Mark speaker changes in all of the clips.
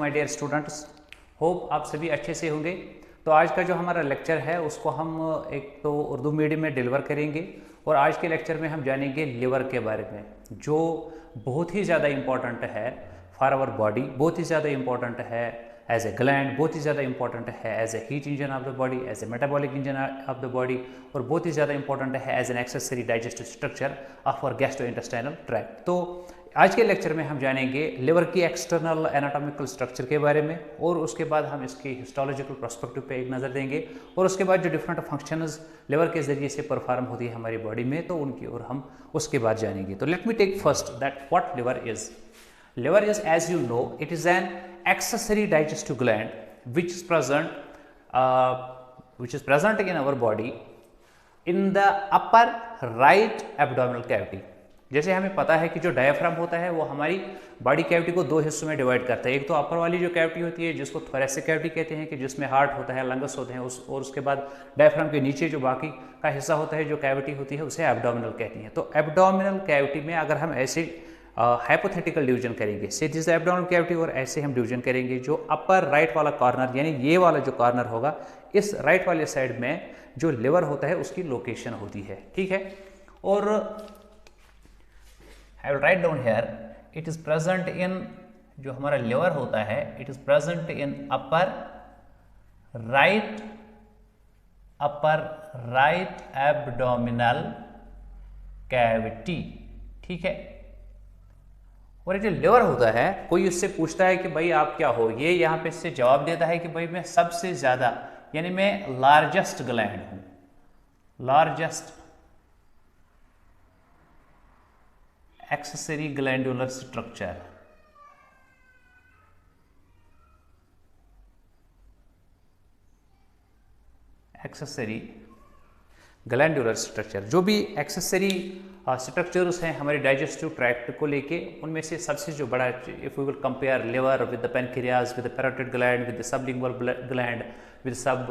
Speaker 1: My dear students, hope आप सभी अच्छे से होंगे। तो आज का जो हमारा लेक्चर है उसको हम एक तो उर्दू मीडियम में डिलीवर करेंगे और आज के लेक्चर में हम जानेंगे लिवर के बारे में, जो बहुत ही ज़्यादा इम्पॉर्टेंट है फॉर आवर बॉडी, बहुत ही ज़्यादा इम्पॉर्टेंट है एज ए ग्लैंड, बहुत ही ज़्यादा इंपॉर्टेंट है as a heat engine of the body, as a metabolic engine of the body, और बहुत ही ज़्यादा इंपॉर्टेंट है as an accessory digestive structure of our gastrointestinal tract. तो आज के लेक्चर में हम जानेंगे लिवर की एक्सटर्नल एनाटॉमिकल स्ट्रक्चर के बारे में, और उसके बाद हम इसकी हिस्टोलॉजिकल पर्सपेक्टिव पे एक नज़र देंगे, और उसके बाद जो डिफरेंट फंक्शंस लिवर के ज़रिए से परफॉर्म होती है हमारी बॉडी में, तो उनकी और हम उसके बाद जानेंगे। तो let me take first that what liver is. Liver is, as you know, it is an accessory digestive gland which is present in our body in the upper right abdominal cavity. जैसे हमें पता है कि जो diaphragm होता है वो हमारी बॉडी कैविटी को दो हिस्सों में डिवाइड करता है। एक तो अपर वाली जो कैविटी होती है जिसको थोरेसिक कैविटी कहते हैं, कि जिसमें हार्ट होता है, लंग्स होते हैं, और उसके बाद डायफ्राम के नीचे जो बाकी का हिस्सा होता है, जो कैविटी होती है, उसे एब्डोमिनल कहती हैं। तो एब्डोमिनल कैविटी में अगर हम ऐसे हाइपोथेटिकल डिवीजन करेंगे, से दिस एब्डोमिनल कैविटी, और ऐसे हम डिवीजन करेंगे जो अपर राइट वाला कॉर्नर, यानी ये वाला जो कॉर्नर होगा, इस राइट वाले साइड में जो लिवर होता है उसकी लोकेशन होती है। ठीक है, और I will write down here, it is present in, जो हमारा लिवर होता है, it is present in upper right abdominal cavity. ठीक है, और ये जो लिवर होता है, कोई उससे पूछता है कि भाई आप क्या हो, ये यहाँ पे इससे जवाब देता है कि भाई मैं सबसे ज़्यादा, यानी मैं लार्जेस्ट ग्लैंड हूँ, largest accessory glandular structure. Accessory glandular structure, जो भी एक्सेसरी स्ट्रक्चर्स हैं हमारे डाइजेस्टिव ट्रैक्ट को लेके, उनमें से सबसे जो बड़ा, if we will compare liver with the pancreas, with the parotid gland, with the sublingual gland, with सब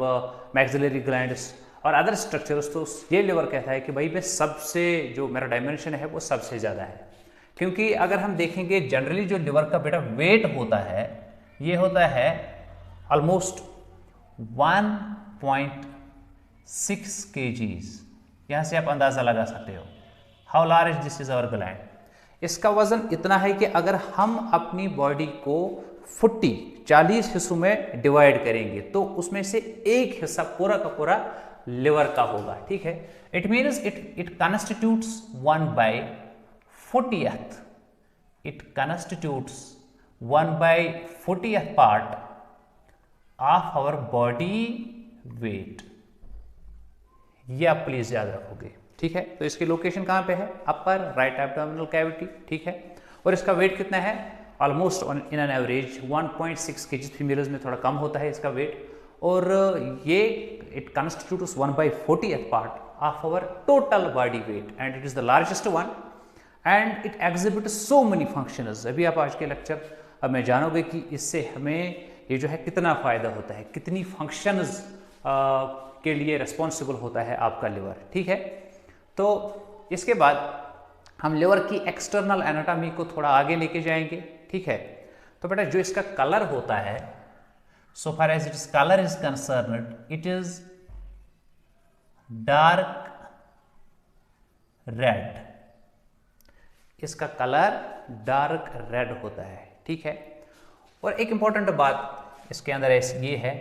Speaker 1: मैक्सिलरी ग्लैंड्स और अदर स्ट्रक्चर्स, तो ये लिवर कहता है कि भाई मैं सबसे, जो मेरा डायमेंशन है वो सबसे ज़्यादा है। क्योंकि अगर हम देखेंगे जनरली जो लिवर का बेटा वेट होता है, ये होता है ऑलमोस्ट 1.6 kgs। यहाँ से आप अंदाज़ा लगा सकते हो how large this is our gland. इसका वजन इतना है कि अगर हम अपनी बॉडी को 40 हिस्सों में डिवाइड करेंगे तो उसमें से एक हिस्सा पूरा का पूरा लिवर का होगा। ठीक है, it means it constitutes 1/40th, it constitutes 1/40th part of our body weight. ये आप प्लीज याद रखोगे। ठीक है, तो इसकी लोकेशन कहाँ पे है? Upper right abdominal cavity. ठीक है, और इसका वेट कितना है? Almost in an average 1.6 kg। Females में थोड़ा कम होता है इसका वेट, और ये it constitutes 1/40th part of our total body weight, and it is the largest one, and it exhibit so many functions. अभी आप आज के लेक्चर में जानोगे कि इससे हमें ये जो है कितना फायदा होता है, कितनी फंक्शंस के लिए रिस्पॉन्सिबल होता है आपका लिवर। ठीक है, तो इसके बाद हम लिवर की एक्सटर्नल एनाटॉमी को थोड़ा आगे लेके जाएंगे। ठीक है, तो बेटा जो इसका कलर होता है, so far as its colour is concerned, it is dark red. इसका कलर डार्क रेड होता है। ठीक है, और एक इंपॉर्टेंट बात इसके अंदर ये है,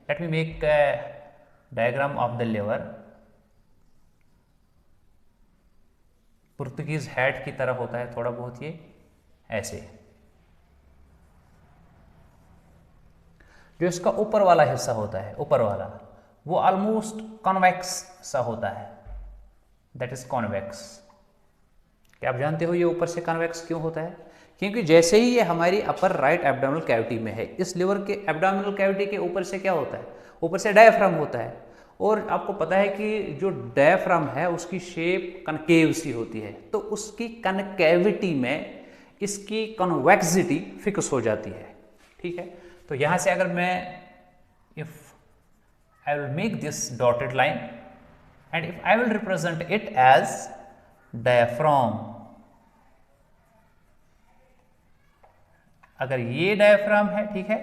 Speaker 1: let me make diagram of the liver. Portuguese hat की तरह होता है थोड़ा बहुत, ये ऐसे। जो इसका ऊपर वाला हिस्सा होता है, ऊपर वाला, वो ऑलमोस्ट कॉन्वेक्स सा होता है, दैट इज कॉन्वेक्स। क्या आप जानते हो ये ऊपर से कॉन्वेक्स क्यों होता है? क्योंकि जैसे ही ये हमारी अपर राइट एब्डोमिनल कैविटी में है, इस लिवर के एब्डोमिनल कैविटी के ऊपर से क्या होता है? ऊपर से डायफ्राम होता है, और आपको पता है कि जो डायफ्राम है उसकी शेप कनकेव सी होती है, तो उसकी कनकेविटी में इसकी कन्वेक्सिटी फिक्स हो जाती है। ठीक है, तो यहाँ से अगर मैं, if I will make this dotted line and if I will represent it as diaphragm, अगर ये डायफ्राम है, ठीक है,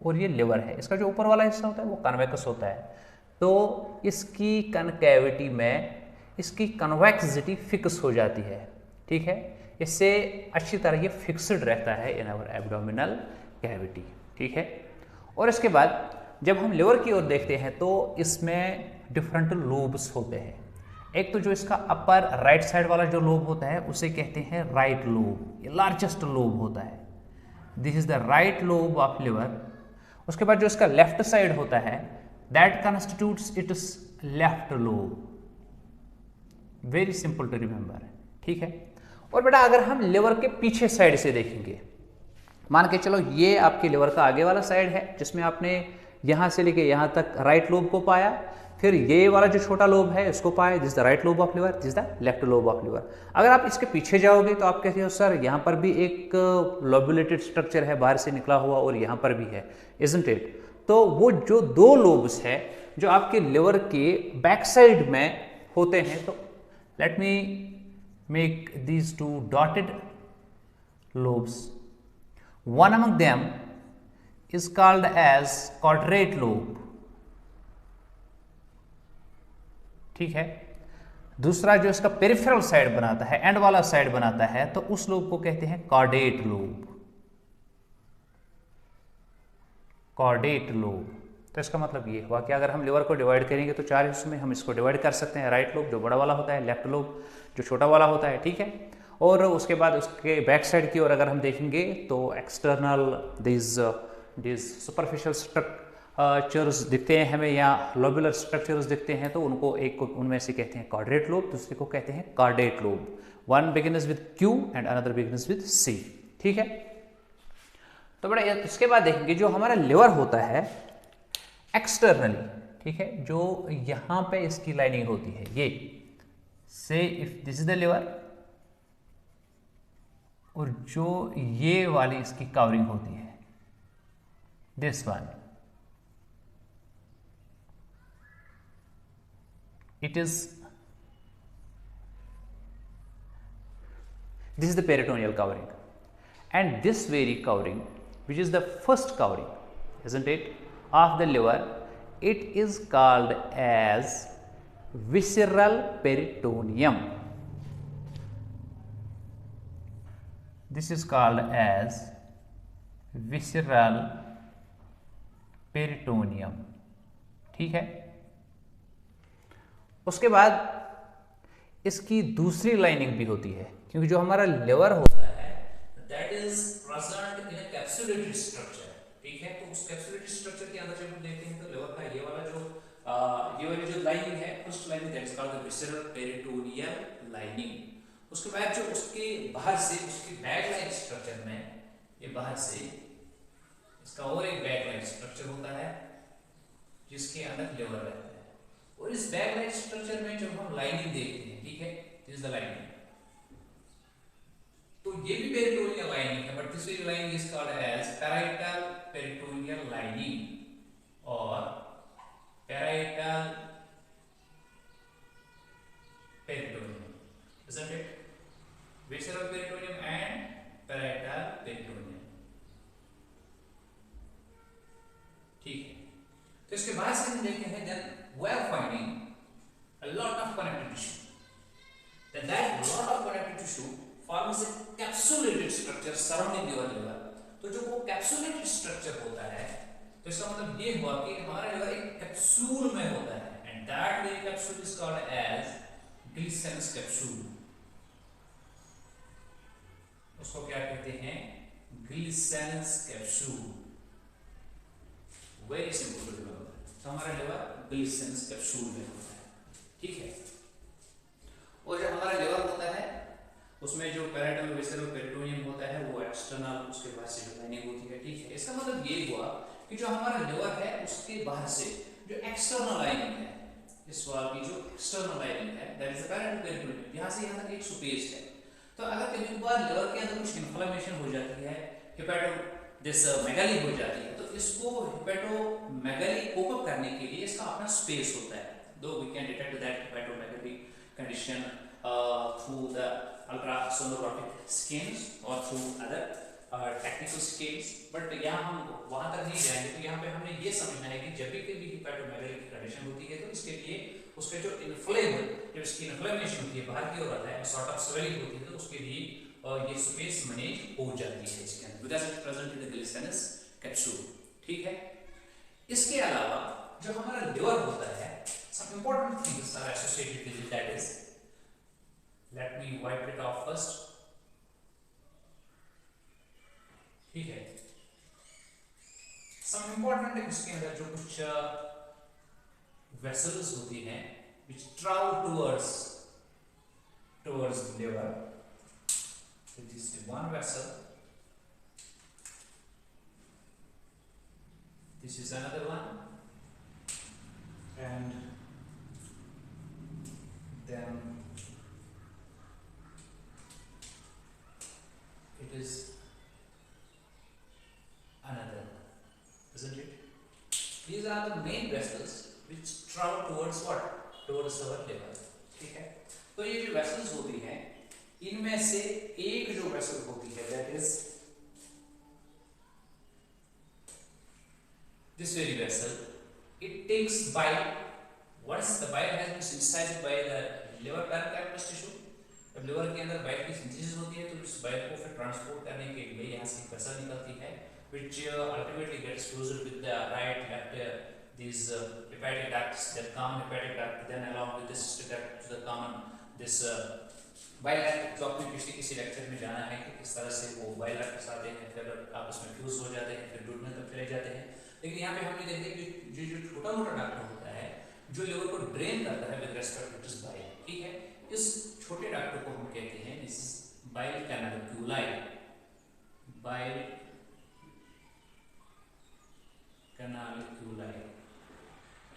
Speaker 1: और ये लिवर है, इसका जो ऊपर वाला हिस्सा होता है वो कन्वेक्स होता है, तो इसकी कनकैविटी में इसकी कन्वेक्सिटी फिक्स हो जाती है, ठीक है, इससे अच्छी तरह ये फिक्स्ड रहता है इन आवर एब्डोमिनल कैविटी, ठीक है। और इसके बाद जब हम लिवर की ओर देखते हैं तो इसमें डिफरेंट लोब्स होते हैं। एक तो जो इसका अपर राइट साइड वाला जो लोब होता है उसे कहते हैं राइट लोब, ये लार्जेस्ट लोब होता है, this is the right lobe of liver. उसके बाद जो इसका लेफ्ट साइड होता है that constitutes its left lobe, very simple to remember, ठीक है। और बेटा अगर हम लिवर के पीछे साइड से देखेंगे, मान के चलो ये आपके लिवर का आगे वाला साइड है जिसमें आपने यहां से लेके यहां तक राइट लोब को पाया, फिर ये वाला जो छोटा लोब है इसको पाया, this the right lobe of liver, this the left lobe of liver. अगर आप इसके पीछे जाओगे तो आप कहते हो सर यहाँ पर भी एक लोबुलेटेड स्ट्रक्चर है बाहर से निकला हुआ और यहाँ पर भी है, इजंट इट। तो वो जो दो लोब्स है जो आपके लिवर के बैक साइड में होते हैं, तो let me make these two dotted lobes. One among them is called as quadrate lobe, ठीक है। दूसरा जो इसका पेरिफेरल साइड बनाता है, एंड वाला साइड बनाता है, तो उस लोब को कहते हैं कॉर्डेट लोब, कॉर्डेट लोब। तो इसका मतलब ये हुआ कि अगर हम लिवर को डिवाइड करेंगे तो चार हिस्सों में हम इसको डिवाइड कर सकते हैं, राइट लोब जो बड़ा वाला होता है, लेफ्ट लोब जो छोटा वाला होता है, ठीक है। और उसके बाद उसके बैक साइड की ओर अगर हम देखेंगे तो एक्सटर्नल दिस सुपरफिशियल स्ट्रक्चर्स दिखते हैं हमें, या लोबुलर स्ट्रक्चर्स दिखते हैं, तो उनको एक को उनमें से कहते हैं कॉर्डेट लोब, दूसरे को कहते हैं caudate lobe. One begins with Q and another begins with C, ठीक है। तो बड़ा इसके बाद देखेंगे जो हमारा लिवर होता है एक्सटर्नली, ठीक है, जो यहां पे इसकी लाइनिंग होती है, ये से if this is the liver, और जो ये वाली इसकी कवरिंग होती है, this one, it is this is the peritoneal covering, and this very covering which is the first covering, isn't it, of the liver, it is called as visceral peritoneum. This is called as visceral peritoneum, ठीक है। उसके बाद इसकी दूसरी lining भी होती है, क्योंकि जो हमारा लिवर होता है that is present in a capsulated structure, ठीक है। तो उस कैप्सुलेटेड स्ट्रक्चर के अंदर जब हम देखते हैं तो लिवर का ये वाला जो लाइनिंग है, first lining that is called the visceral peritoneal lining. उसके बाद जो उसके बाहर से उसकी बैक लाइन स्ट्रक्चर में, ये बाहर से इसका और एक बैक लाइन स्ट्रक्चर होता है जिसके अंदर लिवर रहता है, और इस बैक लाइन स्ट्रक्चर में जब हम लाइनिंग देखते हैं, ठीक है, दिस इज द लाइनिंग, तो ये भी पेरिटोनियल लाइनिंग है, but this lining is called as parietal peritoneal lining और parietal peritoneum, isn't it? Visceral peritoneum and parietal peritoneum, ठीक है। तो इसके बाद से हम देखते हैं then we are finding a lot of connective tissue, then that lot of connective tissue forms a capsulated structure surrounding your liver। तो जो वो कैप्सुलेटेड स्ट्रक्चर होता है, तो इसका मतलब ये हुआ कि हमारा लिवर एक कैप्सूल में होता है, and that very capsule is called as Glisson's capsule. उसको क्या कहते हैं? Glisson's capsule. Very simple to remember. तो हमारा लिवर ग्लिसन्स कैप्सूल में होता है, ठीक है। और जब हमारा लिवर होता है उसमें जो पैराइटल विसरल पेरिटोनियम होता है वो एक्सटर्नल, उसके बाद से जो लाइनिंग होती है, ठीक है। इसका मतलब ये हुआ कि जो हमारा लिवर है उसके बाहर से जो एक्सटर्नल लाइनिंग है, इस वाल की जो एक्सटर्नल लाइनिंग है that is the parietal peritoneum, यहां से यहां तक एक स्पेस है। तो अगर कभी बार लिवर के अंदर कुछ इन्फ्लेमेशन हो जाती है, हेपेटोमेगाली हो जाती है, तो इसको हेपेटोमेगाली कोप अप करने के लिए इसका अपना स्पेस होता है। Though we can detect that hepatomegaly condition through the ultrasonographic scans or through other technical scales, but यहाँ हम वहाँ तक नहीं जाएंगे। तो यहाँ पे हमने ये समझना है कि जब भी कोई हिपैटोमेगाली की कंडीशन होती है तो इसके लिए उसका जो इन्फ्लेमेशन, जब इसकी इन्फ्लेमेशन होती है बाहर की ओर आता है, सॉर्ट ऑफ स्वेलिंग होती है, तो उसके लिए ये स्पेस मैनेज हो जाती है इसके अंदर because it present in the Glisson's capsule. ठीक है, इसके अलावा जो हमारा लिवर होता है, some important things are associated with it, that is, let me wipe it off first। ठीक है, some important things इसके अंदर जो कुछ vessels होती हैं which travel towards the liver, so this is one vessel, this is another one, and then it is another, isn't it? These are the main vessels which travel towards what? Towards our liver। ठीक है, तो ये जो vessels होती हैं, इनमें से एक जो vessel होती है, that is this very vessel, it takes bile। Once the bile has been synthesized by the liver parenchymatous tissue, जब लिवर के अंदर बाइल की सिंथेसिस होती है तो इस बाइल को फिर ट्रांसपोर्ट करने के लिए यहाँ से एक वेसल निकलती है which ultimately gets fused with the right left these hepatic ducts, that common hepatic duct, then along with this duct to the common this bile duct, जो आपने पिछले किसी लेक्चर में जाना है कि किस तरह से वो बाइल डक्ट्स आते हैं, फिर आपस में फ्यूज हो जाते हैं, फिर डूडने तक चले जाते हैं। लेकिन यहाँ पे हमने देखा कि जो छोटा मोटा डक्ट होता है जो लिवर को ड्रेन करता है with respect to this bile. ठीक है, इस छोटे डक्ट को हम कहते हैं this is bile canaliculi, bile canaliculi.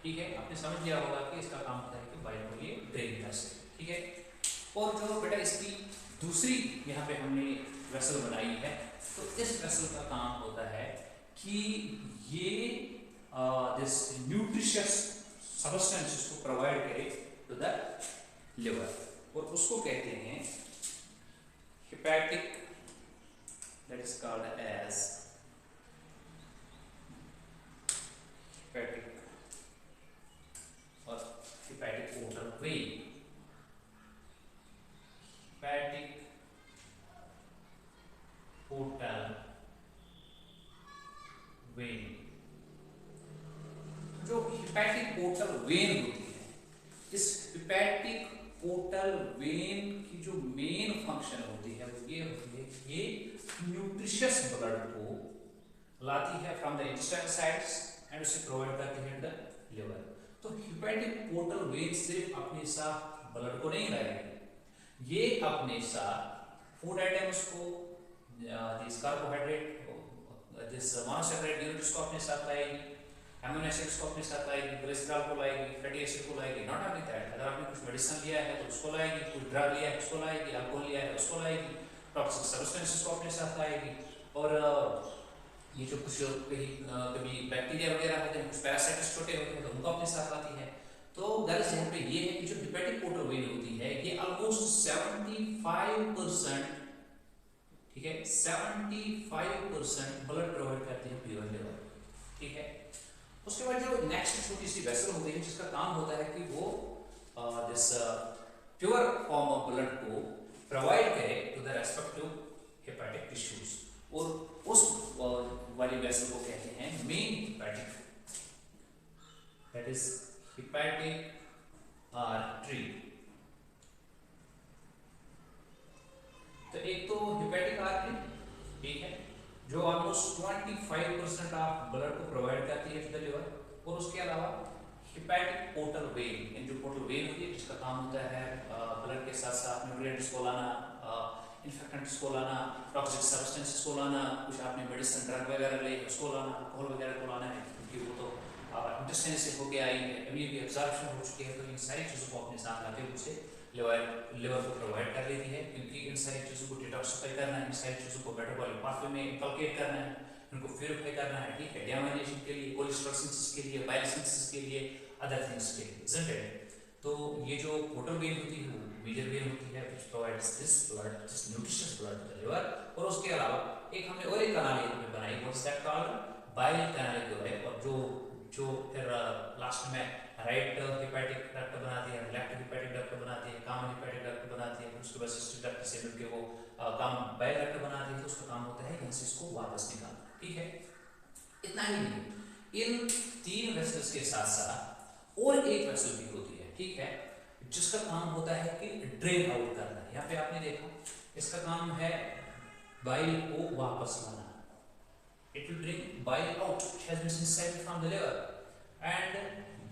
Speaker 1: ठीक है, आपने समझ लिया होगा कि इसका काम होता है कि बाइल को ये ड्रेन कर सके। ठीक है, और जो बेटा इसकी दूसरी यहाँ पे हमने वेसल बनाई है, तो इस वेसल का काम होता है कि ये दिस न्यूट्रिशियस सब्सटेंसेस को प्रोवाइड करे टू द लिवर, और उसको कहते हैं hepatic, that is called as hepatic और hepatic portal vein, hepatic portal vein. जो हेपेटिक पोर्टल वेन होती है, इस हेपेटिक पोर्टल वेन की जो मेन फंक्शन होती है वो ये होती है कि ये न्यूट्रिशियस ब्लड को लाती है from the intestinal sides and उसे प्रोवाइड करती है द लिवर। तो हेपेटिक पोर्टल वेन सिर्फ अपने साथ ब्लड को नहीं लाएगी, ये अपने साथ फूड आइटम्स को, this carbohydrate, this monosaccharide units को अपने साथ लाएगी, अमीनो एसिड्स को अपने साथ लाएगी, कोलेस्ट्रॉल को लाएगी, फैटी एसिड को लाएगी। नॉट ओनली दैट, अगर आपने कुछ मेडिसिन लिया है तो उसको लाएगी, कुछ ड्रग लिया है उसको लाएगी, अल्कोहल लिया है उसको लाएगी, टॉक्सिक सब्सटेंसेस को अपने साथ लाएगी, और ये जो कुछ कभी बैक्टीरिया वगैरह होते हैं, कुछ पैरासाइट्स छोटे होते हैं तो उनको अपने साथ लाती है। तो गर्ल्स यहाँ पे ये है कि जो हेपेटिक पोर्टल वेन होती है ये ऑलमोस्ट 75%, ठीक है, 75% ब्लड प्रोवाइड करती है प्योर लिवर। ठीक है, उसके बाद जो नेक्स्ट छोटी सी वेसल होती है जिसका काम होता है कि वो this pure form of blood को प्रोवाइड करे to the respective hepatic tissues, और उस वाली वेसल को कहते हैं main hepatic, that is hepatic artery. तो एक तो हेपेटिक आर्टरी, ठीक है, जो ऑलमोस्ट 25% ऑफ ब्लड को प्रोवाइड करती है टू द लिवर, और उसके अलावा हेपेटिक पोर्टल वेन, जो पोर्टल वेन होती है जिसका काम होता है ब्लड के साथ साथ न्यूट्रिएंट्स को लाना, इन्फेक्टेंट्स को लाना, टॉक्सिक सब्सटेंसेस को लाना, कुछ आपने मेडिसिन ड्रग वगैरह ले उसको लाना, अल्कोहल वगैरह को लाना है, क्योंकि वो तो इंटेस्टाइन से होके आई है, अभी भी एब्जॉर्प्शन हो चुकी है, तो इन सारी चीज़ों को अपने साथ लाके उसे लिवर को प्रोवाइड कर लेती है, क्योंकि इन सारी चीज़ों को डिटॉक्सिफाई करना है, इन सारी चीज़ों को मेटाबॉलिक पाथवे में इनकलकेट करना है, इनको प्यूरिफाई करना है। ठीक है, डिएमाइनेशन के लिए, कोलेस्ट्रॉल सिंथेसिस के लिए, बाइल सिंथेसिस के लिए, अदर थिंग्स के लिए, isn't it? तो ये जो पोर्टल वेन होती है वो मेजर वेन होती है which provides this blood, this nutritious blood to the liver. और उसके अलावा एक हमने और एक कनाल यहाँ पे बनाई, what is that called bile canal जो है, और जो फिर लास्ट में राइट हेपेटिक डक्ट बनाती है, लेफ्ट हेपेटिक डक्ट बनाती है, कॉमन हेपेटिक डक्ट बनाती है, उसके बाद सिस्टिक डक्ट से मिलकर वो कॉमन बाइल डक्ट बनाती है। तो उसका काम होता है यहाँ से इसको वापस निकालना, ठीक है। इतना ही नहीं, इन तीन वेसल्स के साथ साथ और एक वेसल भी होती है, ठीक है, जिसका काम होता है कि ड्रेन आउट करना। यहाँ पे आपने देखा इसका काम है बाइल को वापस लाना। It will bring bile out which has been sensitized from the liver, and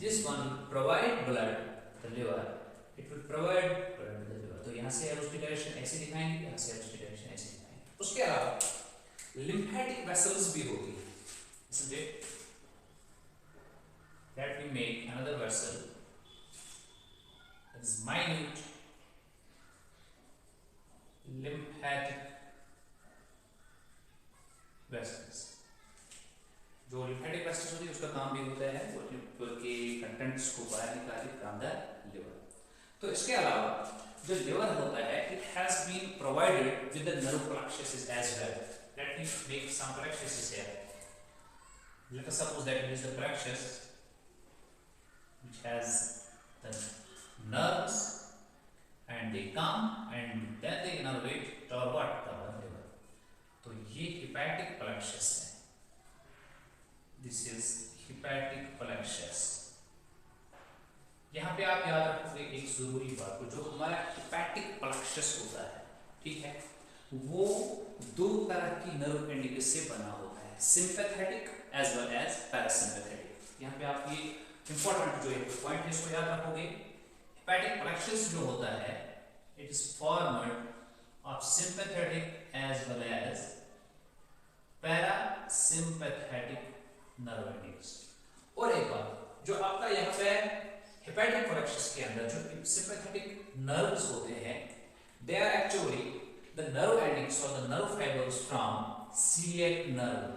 Speaker 1: this one will provide blood to the liver. It will provide blood to the liver. तो यहाँ से एरोस की डायरेक्शन ऐसे दिखाएंगे, यहाँ से एरोस की direction ऐसे दिखाएंगे। उसके अलावा lymphatic vessels भी होती है, isn't it? That we make another vessel that is minute lymphatic vessels। जो lymphatic vessels होती है उसका काम भी होता है वो लिवर के कंटेंट्स को बाहर निकाले फ्रॉम द लिवर। तो इसके अलावा जो लिवर होता है it has been provided with the nerve plexuses as well. Let me make some plexuses here. Let us suppose that it is the plexus which has the nerves and they come and then they innervate toward what? Toward the liver। तो ये hepatic plexus है। This is hepatic plexus। यहाँ पे आप याद रखोगे एक जरूरी बात को, जो हमारा hepatic plexus होता है, ठीक है, वो दो तरह की नर्व एंडिंग्स से बना होता है, sympathetic as well as parasympathetic. यहाँ पे आप ये इंपॉर्टेंट जो एक पॉइंट है इसको याद रखोगे। hepatic plexus जो होता है it is formed of sympathetic as well as parasympathetic nerve endings। और एक बात जो आपका यहाँ पे hepatic plexus के अंदर जो sympathetic nerves होते हैं they are actually the nerve endings or the nerve fibers from celiac nerve।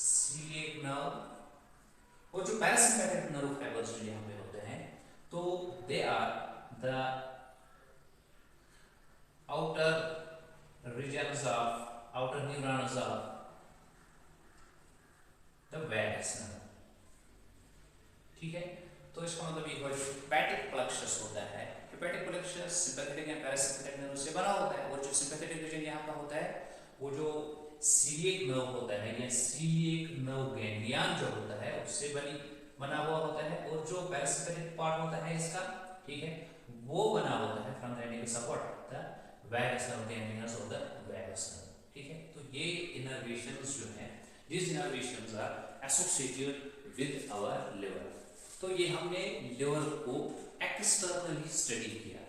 Speaker 1: celiac nerve और जो parasympathetic nerve fibers जो यहाँ पे होते हैं तो they are the outer regions of outer neurons of the vagus nerve, ठीक है। तो इसका मतलब ये जो hepatic plexus होता है, hepatic plexus sympathetic या parasympathetic nerve से बना होता है, और जो sympathetic region यहाँ का होता है वो जो celiac nerve होता है या celiac nerve ganglion जो होता है उससे बना हुआ होता है, और जो parasympathetic पार्ट होता है इसका, ठीक है, वो बना होता है from the endings of what? The vagus nerve ganglions of the vagus nerve, ठीक है। तो ये innervations जो है, these innervations are associated with our liver। तो ये हमने लिवर को एक्सटर्नली स्टडी किया।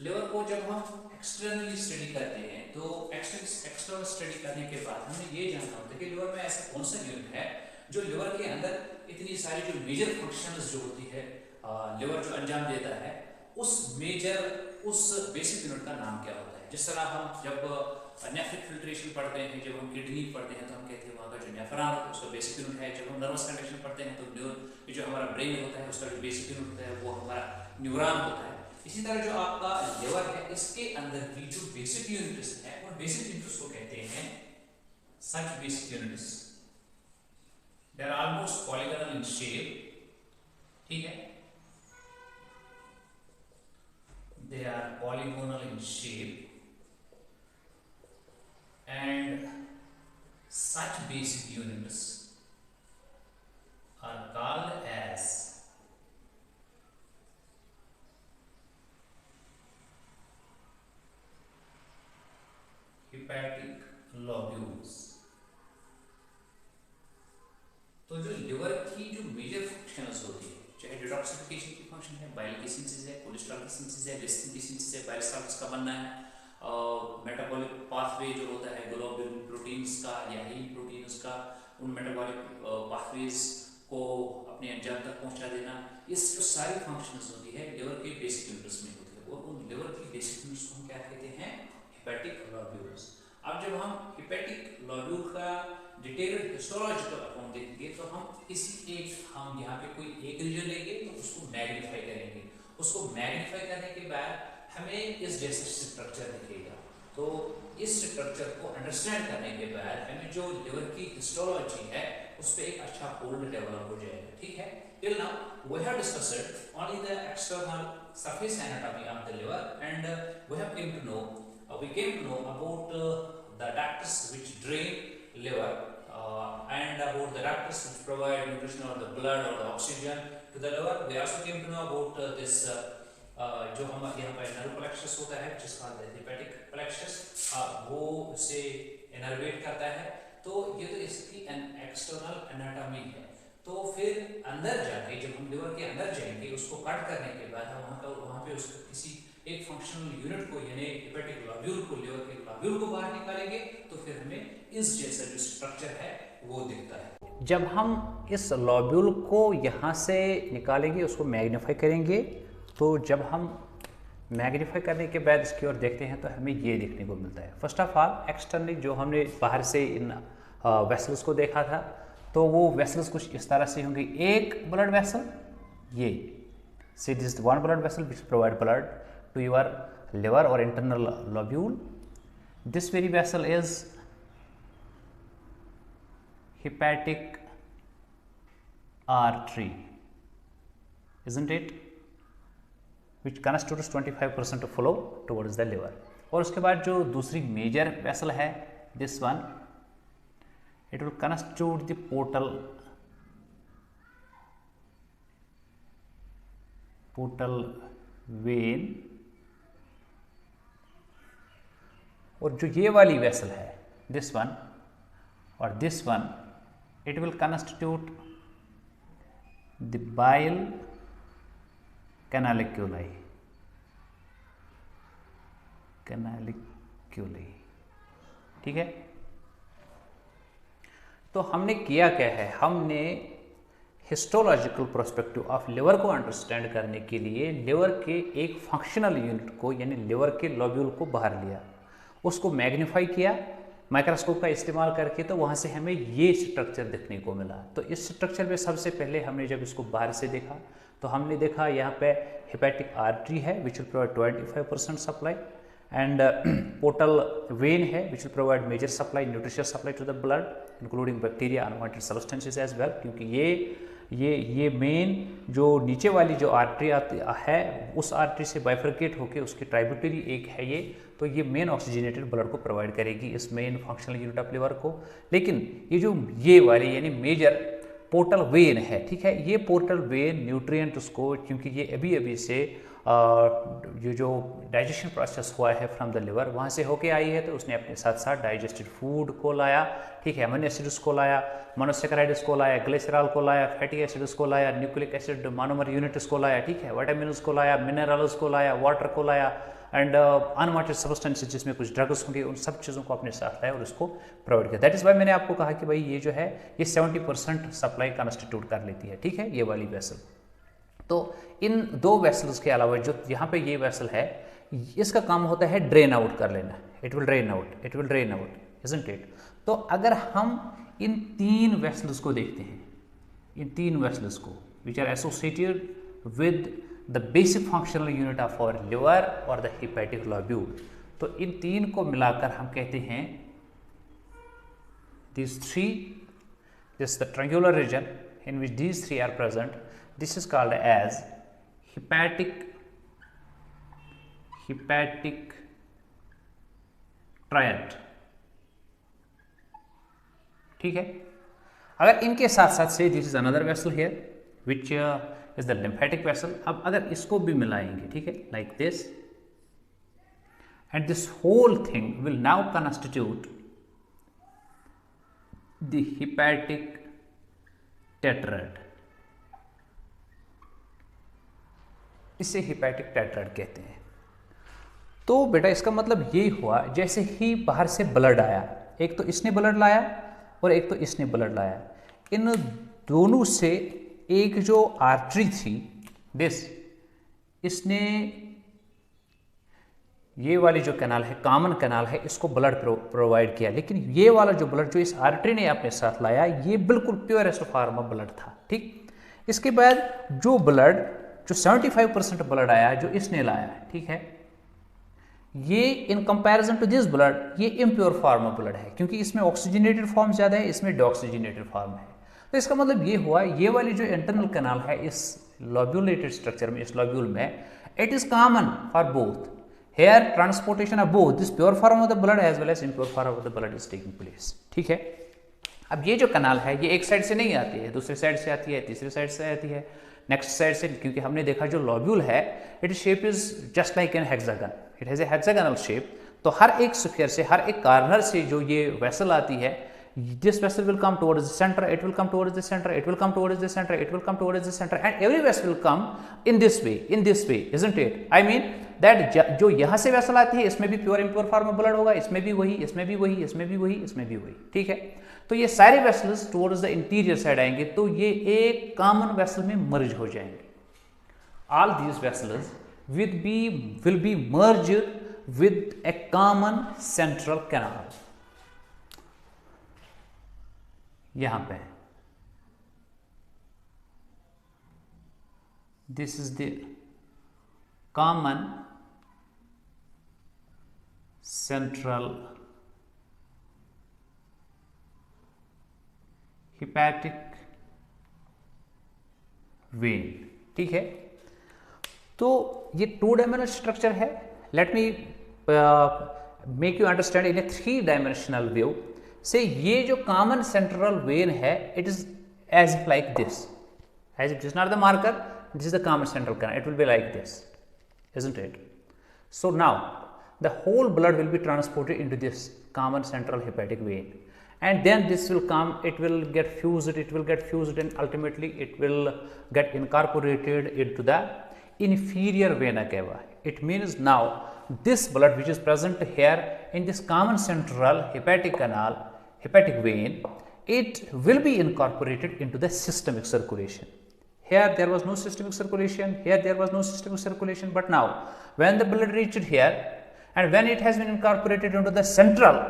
Speaker 1: लिवर को जब हम एक्सटर्नली स्टडी करते हैं तो एक्सटर्नल स्टडी करने के बाद हमें ये जानना होता है कि लिवर में ऐसा कौन सा यूनिट है जो लिवर के अंदर इतनी सारी जो मेजर फंक्शंस जो होती है लिवर जो अंजाम देता है उस बेसिक यूनिट का नाम क्या होता है। जिस तरह हम जब नेफ्रिक फिल्ट्रेशन पढ़ते हैं, जब हम किडनी पढ़ते हैं तो हम कहते हैं वहाँ का जो नेफ्रॉन होता है उसका बेसिक यूनिट है। जब हम नर्वस कंडक्शन पढ़ते हैं तो जो हमारा ब्रेन होता है उसका जो बेसिक यूनिट होता है वो हमारा न्यूरॉन होता है। इसी तरह जो आपका लिवर है इसके अंदर भी जो बेसिक यूनिट्स है और बेसिक यूनिट्स को कहते हैं such basic units, they are almost polygonal in shape, ठीक है, they are polygonal in shape and such basic units are called as hepatic lobules। तो जो लिवर की जो मेजर फंक्शंस होती है, चाहे डिटॉक्सिफिकेशन की फंक्शन है, बाइल की सिंथेसिस है, कोलेस्ट्रॉल की सिंथेसिस है, लेसिन की सिंथेसिस है, बाइल सॉल्ट्स का बनना है, और मेटाबॉलिक पाथवे जो होता है ग्लोबुलिन प्रोटीन्स का या हीम प्रोटीन्स का, उन मेटाबॉलिक पाथवेज को अपने अंजाम तक पहुंचा देना, इस जो सारी फंक्शंस होती है लिवर के बेसिक यूनिट्स में होती है, और उन लिवर की बेसिक यूनिट्स को हम क्या कहते हैं? हेपेटिक लॉब्यूल्स। अब जब हम हेपेटिक लॉब्यूल का डिटेल्ड हिस्टोलॉजिकल अकाउंट देखेंगे तो हम यहाँ पे कोई एक रीजन लेंगे तो उसको मैग्नीफाई करेंगे, उसको मैग्नीफाई करने के बाद हमें इस जैसा स्ट्रक्चर दिखेगा। तो इस स्ट्रक्चर को अंडरस्टैंड करने के बाद हमें जो लिवर की हिस्टोलॉजी है उस पर एक अच्छा होल्ड डेवलप हो जाएगा। ठीक है, till now we have discussed only the external surface anatomy of the liver, and we came to know about the ducts which drain liver, and about the ducts which provide nutrition or the blood or the oxygen to the liver. We also came to know about this जो हम यहाँ पर nerve plexus होता है जिसका hepatic plexus, वो उसे innervate करता है। तो ये तो इसकी एन एक्सटर्नल एनाटॉमी है। तो फिर अंदर जाके जब हम लिवर के अंदर जाएंगे उसको कट करने के बाद हम वहाँ पे उसको किसी एक फंक्शनल यूनिट को यानी हेपेटिक लॉब्यूल को, लिवर के लॉब्यूल को बाहर निकालेंगे तो फिर हमें इस जैसा जो स्ट्रक्चर है वो दिखता है। जब हम इस लॉब्यूल को यहाँ से निकालेंगे, उसको मैग्नीफाई करेंगे, तो जब हम मैग्नीफाई करने के बाद इसकी ओर देखते हैं तो हमें ये देखने को मिलता है। फर्स्ट ऑफ ऑल एक्सटर्नली जो हमने बाहर से इन वेसल्स को देखा था तो वो वेसल्स कुछ इस तरह से होंगे। एक ब्लड वेसल, ये see this one blood vessel which provide blood to your liver और internal lobule. This very vessel is hepatic artery, isn't it, which constitutes 25% of flow towards the liver। और उसके बाद जो दूसरी मेजर वेसल है this one, it will constitute the portal vein, और जो ये वाली वेसल है दिस वन और this one, it will constitute the bile canaliculi, ठीक है। तो हमने किया क्या है, हमने हिस्टोलॉजिकल प्रोस्पेक्टिव ऑफ लिवर को अंडरस्टैंड करने के लिए लिवर के एक फंक्शनल यूनिट को यानी लिवर के लॉब्यूल को बाहर लिया, उसको मैग्नीफाई किया माइक्रोस्कोप का इस्तेमाल करके, तो वहाँ से हमें ये स्ट्रक्चर देखने को मिला। तो इस स्ट्रक्चर में सबसे पहले हमने जब इसको बाहर से देखा तो हमने देखा यहाँ पे हेपेटिक आर्टरी है which will provide 25% supply, and portal vein है which will provide major supply, nutritious supply to the blood including bacteria, unwanted substances as well. क्योंकि ये मेन जो नीचे वाली जो आर्टरी आती है उस आर्टरी से बाइफरकेट होकर उसकी ट्राइब्यूटरी एक है ये, तो ये मेन ऑक्सीजनेटेड ब्लड को प्रोवाइड करेगी इस main functional unit of liver को। लेकिन ये जो ये वाली यानी मेजर पोर्टल वेन है, ठीक है, ये पोर्टल वेन न्यूट्रिएंट उसको, क्योंकि ये अभी से ये जो डाइजेशन प्रोसेस हुआ है फ्रॉम द लिवर वहाँ से होके आई है, तो उसने अपने साथ साथ डाइजेस्टेड फूड को लाया, ठीक है, अमीनो एसिड्स को लाया, मोनोसेकेराइड्स को लाया, ग्लिसरॉल को लाया, फैटी एसिड्स को लाया, न्यूक्लिक एसिड मोनोमर यूनिट्स को लाया, ठीक है, विटामिन्स को लाया, मिनरल्स को लाया, वाटर को लाया, एंड अनवांटेड सब्सटेंसेस जिसमें कुछ ड्रग्स होंगे उन सब चीज़ों को अपने साथ लाया और उसको प्रोवाइड किया। दैट इज़ वाई मैंने आपको कहा कि भाई ये जो है ये 70% सप्लाई कॉन्स्टिट्यूट कर लेती है, ठीक है, ये वाली वेसल। तो इन दो वेसल्स के अलावा जो यहाँ पे ये वेसल है इसका काम होता है ड्रेन आउट कर लेना, it will drain out, isn't it. तो अगर हम इन तीन वेसल्स को देखते हैं, इन तीन वेसल्स को which are associated with the basic functional unit of our liver और द हेपेटिक लॉब्यूल, तो इन तीन को मिलाकर हम कहते हैं this the triangular region in which these three are present, this is called as hepatic triad, ठीक है। अगर इनके साथ साथ से this is another vessel here which is the lymphatic vessel, अब अगर इसको भी मिलाएंगे, ठीक है, like this, and this whole thing will now constitute the hepatic tetrad, इसे हेपेटिक टेट्राड कहते हैं। तो बेटा इसका मतलब यही हुआ जैसे ही बाहर से ब्लड आया, एक तो इसने ब्लड लाया और एक तो इसने ब्लड लाया, इन दोनों से एक जो आर्टरी थी दिस, इसने ये वाली जो कैनाल है, कॉमन कैनाल है, इसको ब्लड प्रोवाइड किया, लेकिन ये वाला जो ब्लड जो इस आर्टरी ने अपने साथ लाया, ये बिल्कुल प्योरेस्ट फॉर्म ऑफ ब्लड था। ठीक, इसके बाद जो ब्लड जो 75% ब्लड आया जो इसने लाया, ठीक है, ये in comparison to this blood ये इम्प्योर फॉर्म ऑफ ब्लड है, क्योंकि इसमें ऑक्सीजनेटेड फॉर्म ज़्यादा है, इसमें डीऑक्सीजनेटेड फॉर्म है। तो इसका मतलब ये हुआ, ये वाली जो इंटरनल कैनाल है इस लोब्यूलेटेड स्ट्रक्चर में, इस लोब्यूल में, it is common for both. Here transportation of both this pure form of the blood as well as impure form of the blood is taking place. ठीक है, अब ये जो कैनाल है ये एक साइड से नहीं आती है, दूसरी साइड से आती है, तीसरी साइड से आती है, नेक्स्ट साइड से, क्योंकि हमने देखा जो लोब्यूल है it shape is just like an hexagon, it has a hexagonal shape. तो हर एक स्फीयर से, हर एक कॉर्नर से जो ये वेसल आती है, this vessel will come towards the center, it will come towards the center, it will come towards the center, it will come towards the center, and every vessel will come in this way, isn't it? I mean that जो यहाँ से vessel आती है इसमें भी pure impure form of blood होगा, इसमें भी वही, इसमें भी वही, इसमें भी वही, इसमें भी वही। ठीक है, तो ये सारे vessels towards the interior side आएंगे, तो ये एक कॉमन वेसल में मर्ज हो जाएंगे। All these vessels will be merged with a common central canal. यहां पे this is the common central hepatic vein. ठीक है, तो ये 2 डायमेंशनल स्ट्रक्चर है। Let me make you understand in a 3 dimensional view से ये जो कॉमन सेंट्रल वेन है it is as like this, as it is not the marker, this is the common central canal, it will be like this, isn't it? So now the whole blood will be transported into this common central hepatic vein, and then this will come, it will get fused, and ultimately it will get incorporated into the inferior vena cava. It means now this blood which is present here in this common central hepatic canal, hepatic vein, it will be incorporated into the systemic circulation. Here there was no systemic circulation, here there was no systemic circulation, but now when the blood reached here and when it has been incorporated into the central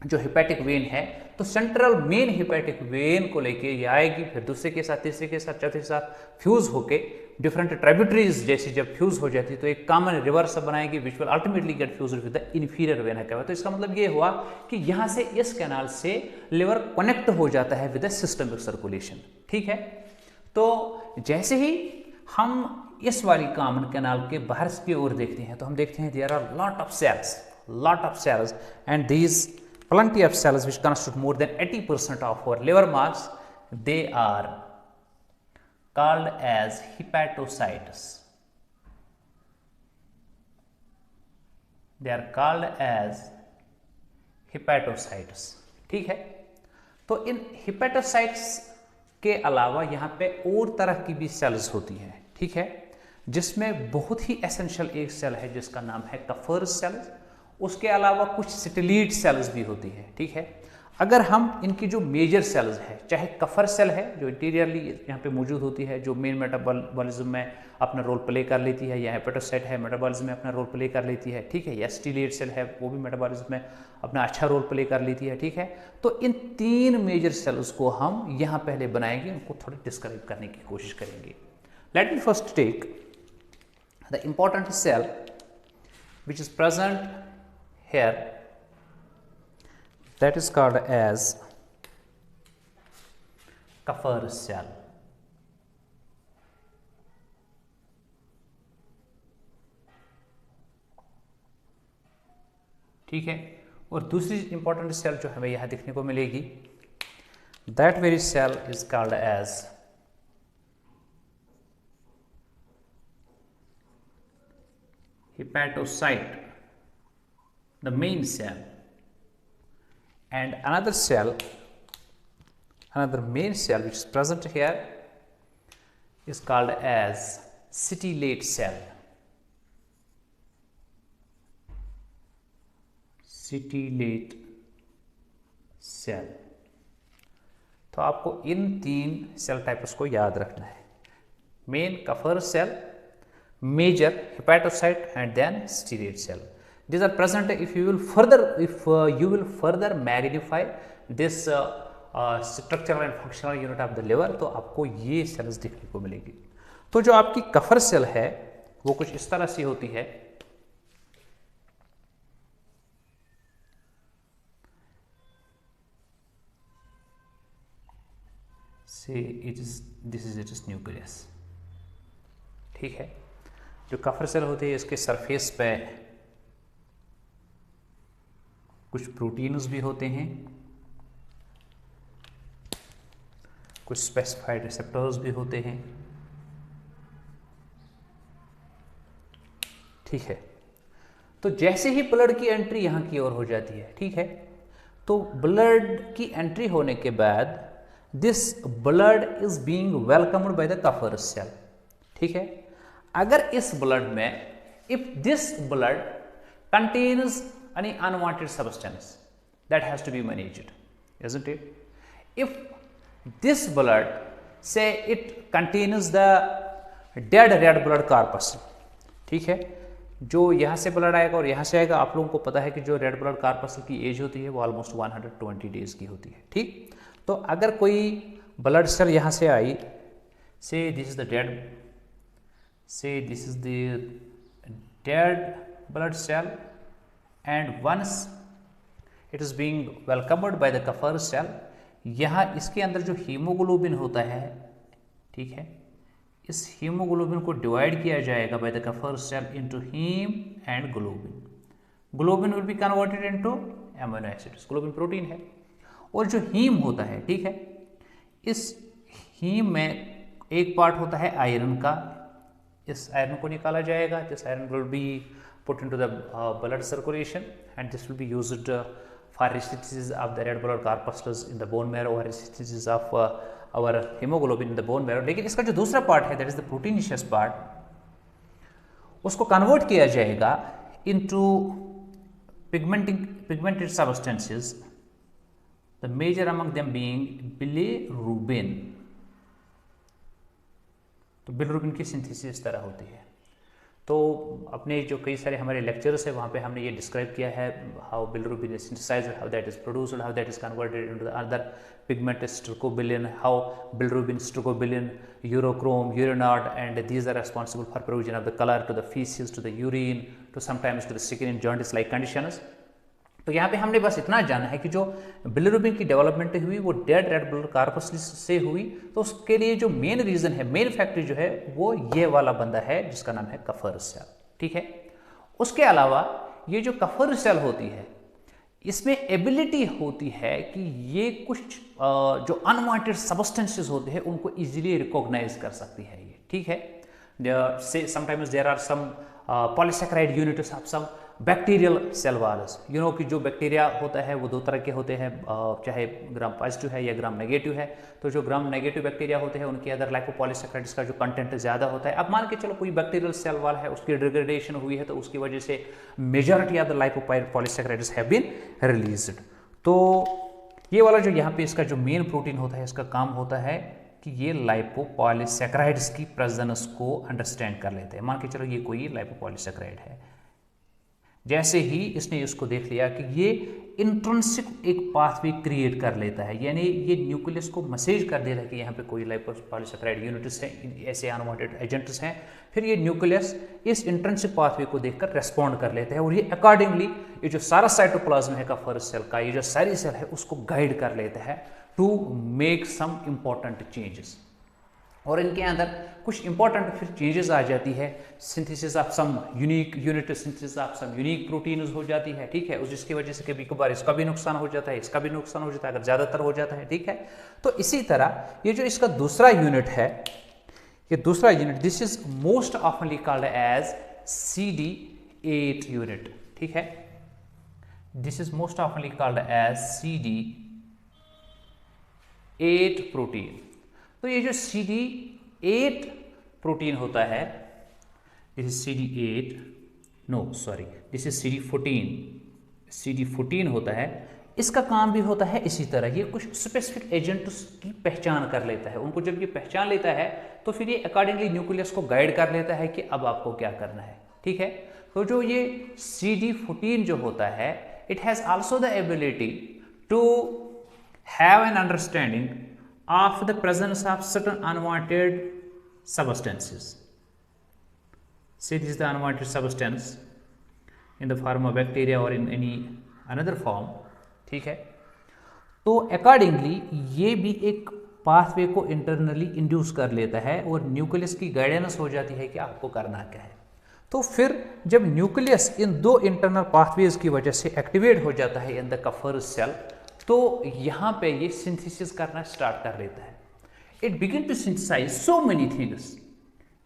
Speaker 1: जो hepatic when है, तो central main hepatic when को लेके ये आएगी, फिर दूसरे के साथ, तीसरे के साथ, चौथे के साथ फ्यूज होके डिफरेंट ट्रिब्यूटरीज जैसी जब फ्यूज हो जाती है तो एक कॉमन रिवर्स बनाएगी which will ultimately get fused with the inferior vena cava. तो इसका मतलब ये हुआ कि यहाँ से इस कैनाल से लिवर कनेक्ट हो जाता है विद द सिस्टमिक सर्कुलेशन। ठीक है, तो जैसे ही हम इस वाली कॉमन कैनाल के बाहर की ओर देखते हैं तो हम देखते हैं there are lot of cells and these plenty of cells which constitute more than 80% of our liver mass, they are called as hepatocytes. They are called as hepatocytes. ठीक है, तो इन hepatocytes के अलावा यहाँ पे और तरह की भी सेल्स होती हैं। ठीक है, जिसमें बहुत ही एसेंशियल एक सेल है जिसका नाम है कफर्स सेल्स, उसके अलावा कुछ सिटेलाइट सेल्स भी होती है। ठीक है, अगर हम इनकी जो मेजर सेल्स है, चाहे कफर सेल है जो इंटीरियरली यहाँ पे मौजूद होती है, जो मेन मेटाबॉलिज्म में अपना रोल प्ले कर लेती है, या हेपेटोसाइट है मेटाबॉलिज्म में अपना रोल प्ले कर लेती है। ठीक है, या स्टीलेट सेल है वो भी मेटाबॉलिज्म में अपना अच्छा रोल प्ले कर लेती है। ठीक है, तो इन 3 मेजर सेल्स को हम यहाँ पहले बनाएंगे, उनको थोड़ी डिस्क्राइब करने की कोशिश करेंगे। Let me first take the important cell which is present here, that is called as Kupffer cell. ठीक है, और दूसरी इंपॉर्टेंट सेल जो हमें यहां दिखने को मिलेगी, that very cell is called as hepatocyte, the main cell, and another main cell which is present here is called as stellate cell. Stellate cell. तो आपको इन 3 सेल टाइप्स को याद रखना है, main Kupffer cell, major hepatocyte and then stellate cell. these are present. If you will further magnify this structural and functional unit of the liver, तो आपको ये sales देखने को मिलेगी। तो जो आपकी कफर सेल है वो कुछ इस तरह से होती है। दिस इज इट्स न्यूक्लियस, ठीक है। जो कफर सेल होती है इसके सरफेस पे कुछ प्रोटीन्स भी होते हैं, कुछ स्पेसिफाइड रिसेप्टर्स भी होते हैं, ठीक है। तो जैसे ही ब्लड की एंट्री यहाँ की ओर हो जाती है, ठीक है, तो ब्लड की एंट्री होने के बाद this blood is being welcomed by the Kupffer cell, ठीक है। अगर इस ब्लड में if this blood contains any unwanted substance that has to be managed, isn't it? If this blood, say it contains the dead red blood corpuscle, ठीक है, जो यहाँ से ब्लड आएगा और यहाँ से आएगा। आप लोगों को पता है कि जो रेड ब्लड कार्पसल की एज होती है वो ऑलमोस्ट 120 डेज की होती है, ठीक। तो अगर कोई ब्लड सेल यहाँ से आई, say this is the dead blood cell, and once it is being welcomed by the Kupffer cell, यहाँ इसके अंदर जो हीमोग्लोबिन होता है, ठीक है, इस हीमोग्लोबिन को डिवाइड किया जाएगा by the Kupffer cell into heme and globin. Globin will be converted into amino acids, globin protein है। और जो हीम होता है, ठीक है, इस हीम में एक पार्ट होता है आयरन का, इस आयरन को निकाला जाएगा। This iron will be put into the blood circulation and this will be used for resynthesis of the red blood corpuscles in the bone marrow or resynthesis of our hemoglobin in the bone marrow। लेकिन इसका जो दूसरा part है, that is the proteinaceous part, उसको convert किया जाएगा into pigmented substances, the major among them being bilirubin। तो bilirubin की सिंथेसिस इस तरह होती है। तो अपने जो कई सारे हमारे लेक्चर्स है वहाँ पे हमने ये डिस्क्राइब किया है, how bilirubin is synthesised, how that is produced, how that is converted into the other pigment stercobilin, how bilirubin, stercobilin, urochrome, urinoid, and these are responsible for provision of the colour to the faeces, to the urine, to sometimes to the skin in jaundice like conditions. तो यहाँ पे हमने बस इतना जाना है कि जो बिलिरुबिन की डेवलपमेंट हुई वो डेड रेड ब्लड कार्पस से हुई। तो उसके लिए जो मेन रीजन है, मेन फैक्टर जो है वो ये वाला बंदा है जिसका नाम है कफर सेल, ठीक है। उसके अलावा ये जो कफर सेल होती है इसमें एबिलिटी होती है कि ये कुछ जो अनवांटेड सब्सटेंसेस होते हैं उनको इजीली रिकॉग्नाइज कर सकती है ये, ठीक है। Sometimes there are some polysaccharide units of some bacterial cell walls, you know कि जो बैक्टीरिया होता है वो दो तरह के होते हैं, चाहे ग्राम पॉजिटिव है या ग्राम नेगेटिव है। तो जो ग्राम नेगेटिव बैक्टीरिया होते हैं उनके अंदर लाइकोपॉलीसैकेराइड्स का जो कंटेंट ज़्यादा होता है। अब मान के चलो कोई बैक्टीरियल सेल वॉल है, उसकी डिग्रेडेशन हुई है तो उसकी वजह से majority of the lipopolysaccharides have been released. तो ये वाला जो यहाँ पे इसका जो मेन प्रोटीन होता है, इसका काम होता है कि ये लाइपोपॉलीसैकेराइड्स की प्रेजेंस को अंडरस्टैंड कर लेते हैं। मान के चलो ये कोई लाइपोपॉलीसैकेराइड है, जैसे ही इसने इसको देख लिया कि ये इंट्रिंसिक एक पाथवे क्रिएट कर लेता है, यानी ये न्यूक्लियस को मैसेज कर देता है कि यहाँ पे कोई लाइपोपॉलीसैकेराइड यूनिट्स हैं, ऐसे अनवांटेड एजेंट्स हैं। फिर ये न्यूक्लियस इस इंट्रिंसिक पाथवे को देखकर रेस्पॉन्ड कर लेता है और ये अकॉर्डिंगली ये जो सारा साइटोप्लाज्म है कफर सेल का, ये जो सारी सेल है उसको गाइड कर लेता है to make some important changes. और इनके अंदर कुछ इंपॉर्टेंट फिर चेंजेस आ जाती है, synthesis of some unique unit, synthesis of some unique proteins हो जाती है, ठीक है। उस जिसकी वजह से कभी कभार इसका भी नुकसान हो जाता है, इसका भी नुकसान हो जाता है, अगर ज़्यादातर हो जाता है, ठीक है। तो इसी तरह ये जो इसका दूसरा यूनिट है, ये दूसरा unit, this is most oftenly called as CD8 unit, ठीक है। This is most oftenly called as CD8 protein. तो ये जो CD8 प्रोटीन होता है, this is CD8, no sorry, this is CD14 होता है। इसका काम भी होता है इसी तरह, ये कुछ स्पेसिफिक एजेंट्स की पहचान कर लेता है। उनको जब ये पहचान लेता है तो फिर ये अकॉर्डिंगली न्यूक्लियस को गाइड कर लेता है कि अब आपको क्या करना है, ठीक है। तो जो ये CD14 जो होता है, it has also the ability to have an understanding of the presence of certain unwanted substances. Say this is the unwanted substance in the form of bacteria or in any another form, ठीक है। तो accordingly ये भी एक pathway को internally induce कर लेता है और न्यूक्लियस की गाइडेंस हो जाती है कि आपको करना क्या है। तो फिर जब न्यूक्लियस इन दो इंटरनल पाथवेज की वजह से एक्टिवेट हो जाता है इन द कफर सेल, तो यहाँ पे ये सिंथेसिस करना स्टार्ट कर लेता है। It begin to synthesise so many things.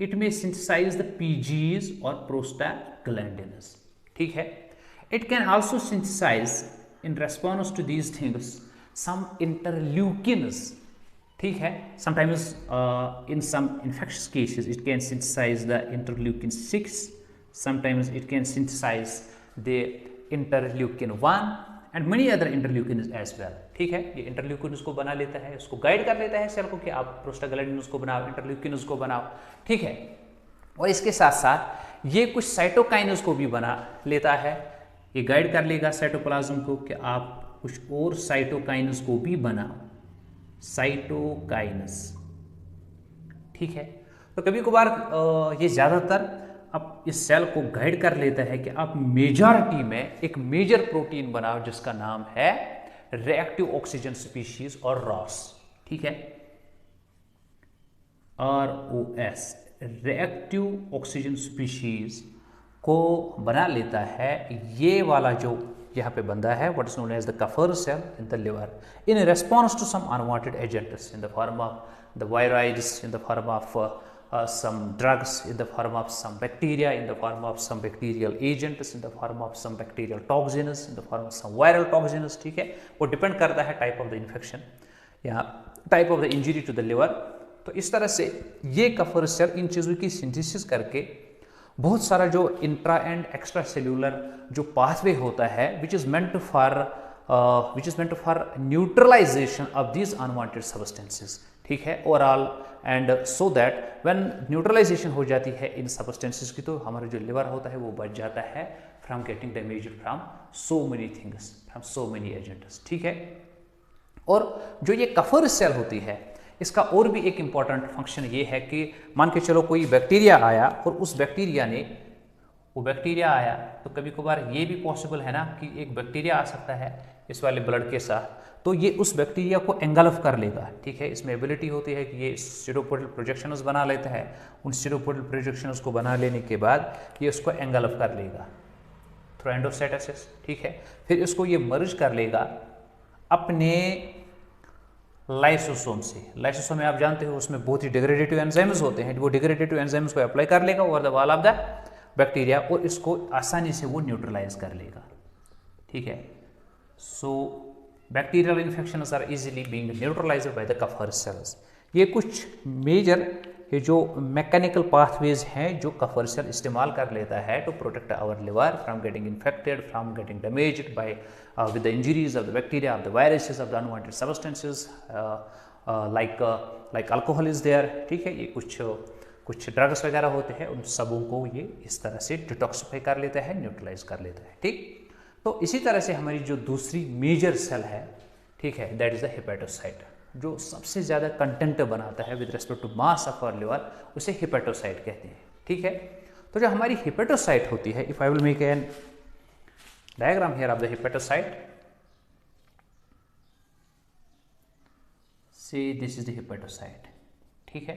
Speaker 1: It may synthesise the PGs और प्रोस्टाग्लैंडिन्स, ठीक है। It can also synthesise in response to these things some interleukins, ठीक है। Sometimes in some infectious cases it can synthesise the interleukin 6, sometimes it can synthesise the interleukin 1 and many other interleukin as well, ठीक है। ये interleukin को बना लेता है, उसको गाइड कर लेता है सेल को कि आप प्रोस्टाग्लैंडिन को बनाओ, इंटरल्यूकिन को बनाओ, ठीक है। और इसके साथ साथ ये कुछ साइटोकाइन्स को भी बना लेता है। ये गाइड कर लेगा साइटोप्लाज्म को कि आप कुछ और साइटोकाइन्स को भी बनाओ, साइटोकाइन्स, ठीक है। तो कभी कभार ये ज़्यादातर अब इस सेल को गाइड कर लेता है कि आप मेजॉरिटी में एक मेजर प्रोटीन बनाओ जिसका नाम है रिएक्टिव ऑक्सीजन स्पीशीज और रॉस, ठीक है, ROS, रिएक्टिव ऑक्सीजन स्पीशीज को बना लेता है। ये वाला जो यहाँ पे बंदा है, what is known as the Kupffer cell in the liver, in response to some unwanted agents in the form of the viroids, in the form of some drugs, in the form of some bacteria, in the form of some bacterial agents, in the form of some bacterial toxins, in the form of some viral toxins, ठीक है। वो depend करता है type of the infection या type of the injury to the liver. तो इस तरह से ये कफर सेल इन चीज़ों की सिंथेसिस करके बहुत सारा जो इंट्रा एंड एक्स्ट्रा सेल्यूलर जो पाथवे होता है which is meant for neutralisation of these unwanted substances, ठीक है, overall. And so that when neutralisation हो जाती है इन सब्सटेंसेस की, तो हमारा जो लिवर होता है वो बच जाता है from getting damaged from so many things, from so many agents, ठीक है। और जो ये कफर सेल होती है, इसका और भी एक इम्पॉर्टेंट फंक्शन ये है कि मान के चलो कोई बैक्टीरिया आया और उस बैक्टीरिया ने, वो बैक्टीरिया आया तो कभी कभार ये भी पॉसिबल है ना कि एक बैक्टीरिया आ सकता है इस वाले ब्लड के साथ, तो ये उस बैक्टीरिया को एंगल्फ कर लेगा, ठीक है। इसमें एबिलिटी होती है कि ये स्टेरोपोडल प्रोजेक्शंस बना लेता है। उन स्टेरोपोडल प्रोजेक्शंस को बना लेने के बाद ये उसको एंगल्फ कर लेगा थ्रू एंडोसाइटोसिस, ठीक है। फिर इसको ये मर्ज कर लेगा अपने लाइसोसोम से। लाइसोसोम में आप जानते हो उसमें बहुत ही डिग्रेडेटिव एंजाइम्स होते हैं, वो डिग्रेडेटिव एंजाइम्स को अप्लाई कर लेगा over the wall of the bacteria और इसको आसानी से वो न्यूट्रलाइज कर लेगा, ठीक है। So bacterial infections are easily being neutralised by the Kupffer cells. ये कुछ मेजर ये जो मैकेनिकल पाथवेज हैं जो कफर सेल इस्तेमाल कर लेता है to protect our liver from getting infected, from getting damaged by with the injuries of the bacteria, of the viruses, of the unwanted substances like alcohol is there, ठीक है। ये कुछ ड्रग्स वगैरह होते हैं, उन सबों को ये इस तरह से डिटॉक्सिफाई कर लेता है, न्यूट्रलाइज कर लेता है, ठीक। तो इसी तरह से हमारी जो दूसरी मेजर सेल है, ठीक है, दैट इज द हेपेटोसाइट, जो सबसे ज़्यादा कंटेंट बनाता है with respect to mass of our liver, उसे हेपेटोसाइट कहते हैं, ठीक है। तो जो हमारी हेपेटोसाइट होती है, if I will make an diagram here of the hepatocyte, see this is the hepatocyte, ठीक है,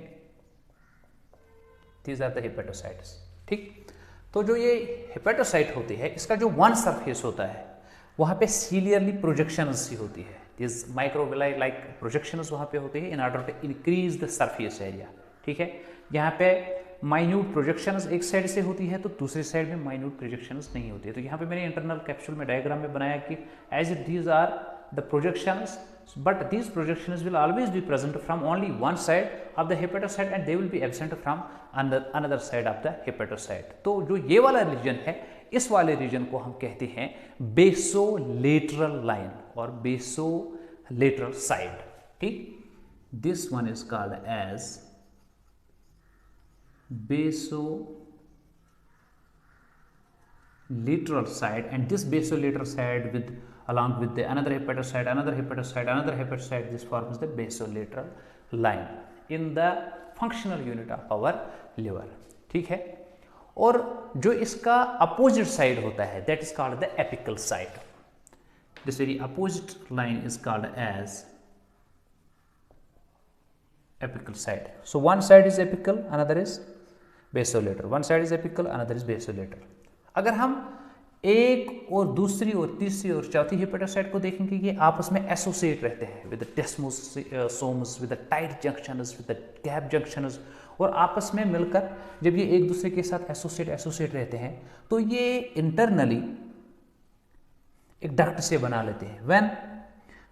Speaker 1: these are the hepatocytes, ठीक। तो जो ये हेपेटोसाइट होती है, इसका जो वन सरफेस होता है वहाँ पे सीलियरली प्रोजेक्शंस ही होती है, दिस माइक्रोविलाई लाइक प्रोजेक्शंस वहाँ पे होते हैं in order to increase the surface area, ठीक है। यहाँ पे माइन्यूट प्रोजेक्शंस एक साइड से होती है तो दूसरी साइड में माइन्यूट प्रोजेक्शंस नहीं होती है। तो यहाँ पे मैंने इंटरनल कैप्सूल में डायग्राम में बनाया कि as it these are the projections, but these projections will always be present from only one side of the hepatocyte and they will be absent from another side of the hepatocyte. तो जो ये वाला reason है, इस वाले reason को हम कहते हैं बेसोलेटरल लाइन और बेसोलेटरल साइड, ठीक। This one is called as lateral side, and this basolateral side with along with the another hepatocyte, another hepatocyte, another hepatocyte, this forms the basolateral line in the functional unit of our liver. ठीक है, और जो इसका opposite side होता है that is called the apical side. This very opposite line is called as apical side. So one side is apical, another is basolateral. One side is apical, another is basolateral. अगर हम एक और दूसरी और तीसरी और चौथी हेपेटोसाइट को देखेंगे, ये आपस में एसोसिएट रहते हैं with desmosomes, with tight junctions, with gap junctions, और आपस में मिलकर जब ये एक दूसरे के साथ एसोसिएट रहते हैं तो ये इंटरनली एक डक्ट से बना लेते हैं. When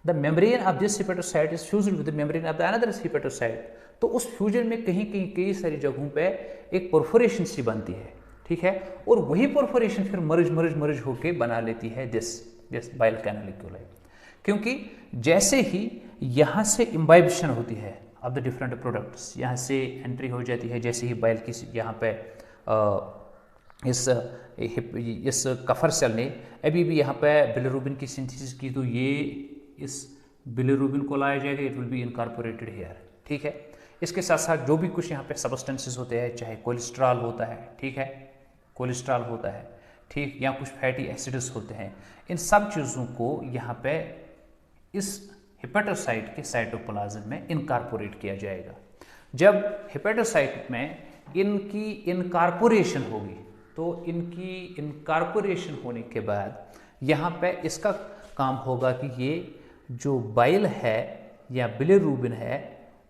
Speaker 1: the membrane of this hepatocyte is fused with the membrane of the another hepatocyte, तो उस फ्यूजन में कहीं कई सारी जगहों पे एक परफोरेशन सी बनती है. ठीक है, और वही परफोरेशन फिर मर्ज होके बना लेती है दिस बाइल कैनालिक्यूलाई. क्योंकि जैसे ही यहाँ से इम्बाइबिशन होती है ऑफ द डिफरेंट प्रोडक्ट्स, यहाँ से एंट्री हो जाती है, जैसे ही बाइल की यहाँ पे इस कफर सेल ने अभी भी यहाँ पे बिलिरुबिन की सिंथेसिस की, तो ये इस बिलिरुबिन को लाया जाएगा, it will be incorporated here. ठीक है, इसके साथ साथ जो भी कुछ यहाँ पे सब्सटेंसेस होते हैं, चाहे कोलेस्ट्रॉल होता है, ठीक है, कोलेस्ट्रॉल होता है, ठीक, या कुछ फैटी एसिड्स होते हैं, इन सब चीज़ों को यहाँ पे इस हेपेटोसाइट के साइटोप्लाज्म में इनकॉर्पोरेट किया जाएगा. जब हेपेटोसाइट में इनकी इनकॉर्पोरेशन होगी, तो इनकी इनकॉर्पोरेशन होने के बाद यहाँ पे इसका काम होगा कि ये जो बाइल है या बिलिरुबिन है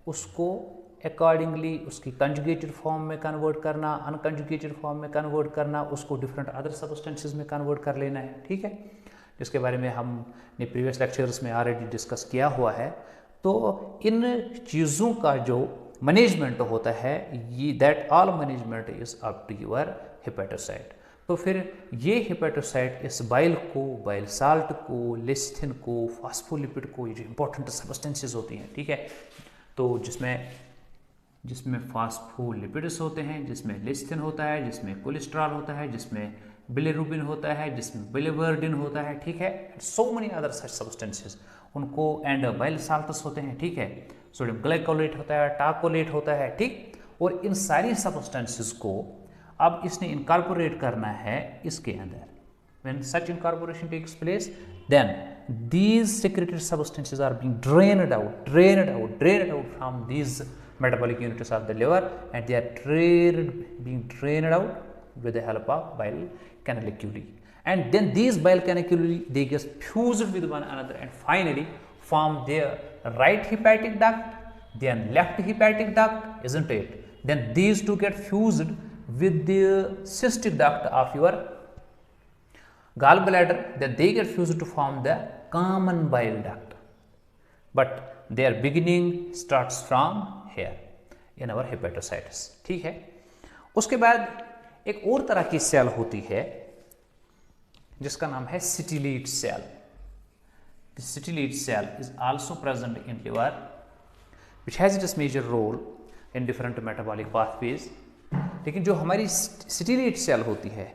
Speaker 1: उसको अकॉर्डिंगली उसकी कंजुगेटेड फॉर्म में कन्वर्ट करना, अनकंजुगेटेड फॉर्म में कन्वर्ट करना, उसको डिफरेंट अदर सब्सटेंसेस में कन्वर्ट कर लेना है. ठीक है, जिसके बारे में हमने प्रीवियस लेक्चर्स में ऑलरेडी डिस्कस किया हुआ है. तो इन चीज़ों का जो मैनेजमेंट होता है, ये that all management is up to your hepatocyte. तो फिर ये हेपेटोसाइट इस बाइल को, बाइल साल्ट को, लेसिथिन को, फास्फोलिपिड को, ये जो इंपॉर्टेंट सब्सटेंसेस होती हैं, ठीक है, तो जिसमें फास्फोलिपिड्स होते हैं, जिसमें लेसिथिन होता है, जिसमें कोलेस्ट्रॉल होता है, जिसमें बिलिरुबिन होता है, जिसमें बिलिवर्डिन होता है, ठीक है, सो मेनी अदर सच सब्सटेंसेस, उनको एंड बाइल साल्ट्स होते हैं, ठीक है, सोडियम ग्लाइकोलेट होता है, टाकोलेट होता है, ठीक, और इन सारी सब्सटेंसेस को अब इसने इनकॉर्पोरेट करना है इसके अंदर. When such incorporation takes place, then these secreted substances are being drained out from these metabolic units of the liver, and they are being drained out with the help of bile canaliculi. And then these bile canaliculi, they get fused with one another and finally form their right hepatic duct, then left hepatic duct, isn't it? Then these two get fused with the cystic duct of your gallbladder, that they get fused to form the common bile duct, but their beginning starts from here in our hepatocytes. ठीक है, उसके बाद एक और तरह की cell होती है जिसका नाम है stellate cell. The stellate cell is also present in liver, which has its major role in different metabolic pathways. लेकिन जो हमारी सिटिलेट सेल होती है,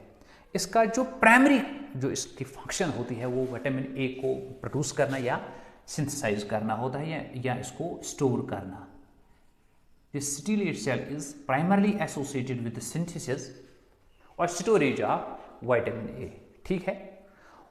Speaker 1: इसका जो प्राइमरी जो इसकी फंक्शन होती है वो विटामिन ए को प्रोड्यूस करना या सिंथेसाइज करना होता है, या इसको स्टोर करना. This stellate cell is primarily associated with the synthesis और स्टोरेज ऑफ विटामिन ए. ठीक है,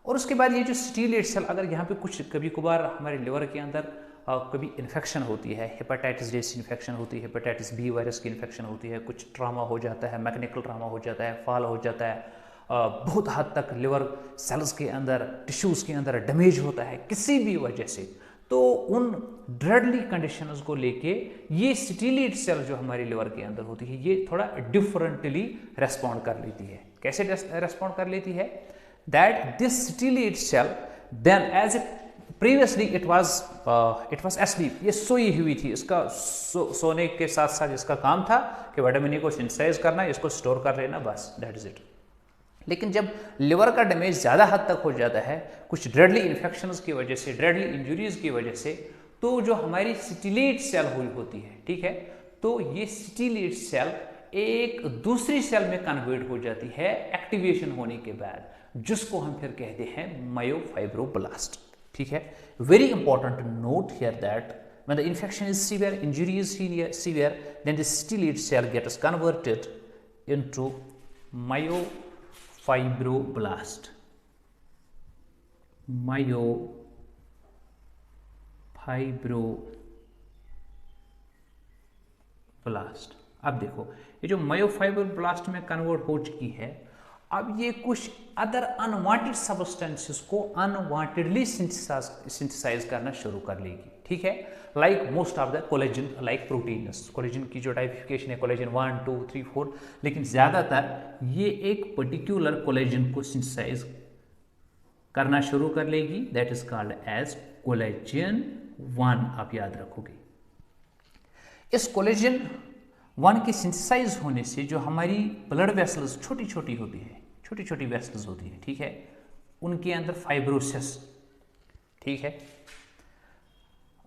Speaker 1: और उसके बाद ये जो सिटिलेट सेल, अगर यहाँ पे कुछ कभी कभार हमारे लिवर के अंदर कभी इन्फेक्शन होती है, हेपेटाइटिस जैसी इन्फेक्शन होती है, हेपेटाइटिस बी वायरस की इन्फेक्शन होती है, कुछ ट्रामा हो जाता है, मैकेनिकल ट्रामा हो जाता है, फॉल हो जाता है, बहुत हद तक लिवर सेल्स के अंदर, टिश्यूज़ के अंदर डैमेज होता है किसी भी वजह से, तो उन ड्रेडली कंडीशंस को लेके ये सिटिलेट सेल जो हमारे लिवर के अंदर होती है, ये थोड़ा डिफरेंटली रेस्पॉन्ड कर लेती है. कैसे रेस्पॉन्ड कर लेती है? That this stellate cell then as a previously it was asleep, ये सोई हुई थी, इसका सोने के साथ साथ इसका काम था कि विटामिन ए को सिंथेसाइज करना, इसको स्टोर कर लेना, बस दैट इज इट. लेकिन जब लिवर का डैमेज ज़्यादा हद तक हो जाता है कुछ ड्रेडली इन्फेक्शंस की वजह से, ड्रेडली इंजुरीज की वजह से, तो जो हमारी सिटिलेट सेल हुई होती है, ठीक है, तो ये सिटिलेट सेल एक दूसरी सेल में कन्वर्ट हो जाती है एक्टिवेशन होने के बाद, जिसको हम फिर कहते हैं मायोफाइब्रोब्लास्ट। ठीक है, very important note here that when the infection is severe, injury is severe, then the stellate cell gets converted into myofibroblast. Myofibroblast. अब देखो ये जो मायोफाइब्रोब्लास्ट में कन्वर्ट हो चुकी है, अब ये कुछ अदर अनवांटेड सब्सटेंसेस को अनवांटेडली सिंथेसाइज करना शुरू कर लेगी। ठीक है, like most of the collagen, like proteins, collagen की जो टाइपिफिकेशन है कोलेजन 1, 2, 3, 4, लेकिन ज़्यादातर ये एक पर्टिकुलर कोलेजन को सिंथेसाइज करना शुरू कर लेगी, that is called as collagen 1। आप याद रखोगे, इस कोलेजन 1 के सिंथेसाइज होने से जो हमारी ब्लड वेसल्स छोटी छोटी होती है, छोटी छोटी वेसल्स होती है, ठीक है, उनके अंदर फाइब्रोसिस, ठीक है,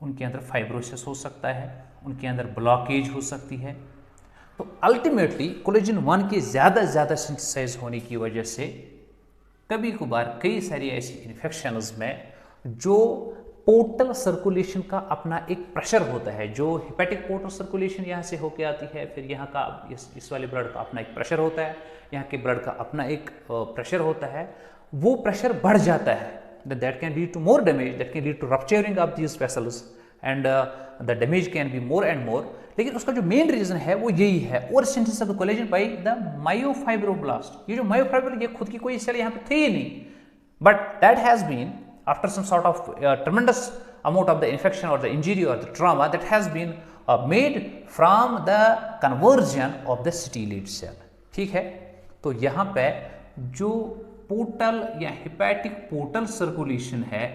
Speaker 1: उनके अंदर फाइब्रोसिस हो सकता है, उनके अंदर ब्लॉकेज हो सकती है। तो अल्टीमेटली कोलेजन 1 के ज़्यादा सिंथेसाइज होने की वजह से कभी कभार कई सारी ऐसी इन्फेक्शंस में जो पोर्टल सर्कुलेशन का अपना एक प्रेशर होता है, जो हिपैटिक पोर्टल सर्कुलेशन यहाँ से होके आती है, फिर यहाँ का इस वाले ब्लड का अपना एक प्रेशर होता है, यहाँ के ब्लड का अपना एक प्रेशर होता है, वो प्रेशर बढ़ जाता है, that can lead to more damage, that can lead to rupturing of these vessels and the damage can be more and more। लेकिन उसका जो मेन रीजन है वो यही है, और synthesis of the collagen by the myofibroblast. ये जो मायोफाइब्रो, ये खुद की कोई सेल यहाँ पे थी ही नहीं, but that has been after some sort of tremendous amount of the infection or the injury or the trauma that has been made from the conversion of the stellate cell। ठीक है, तो यहाँ पे जो पोर्टल या hepatic portal circulation है,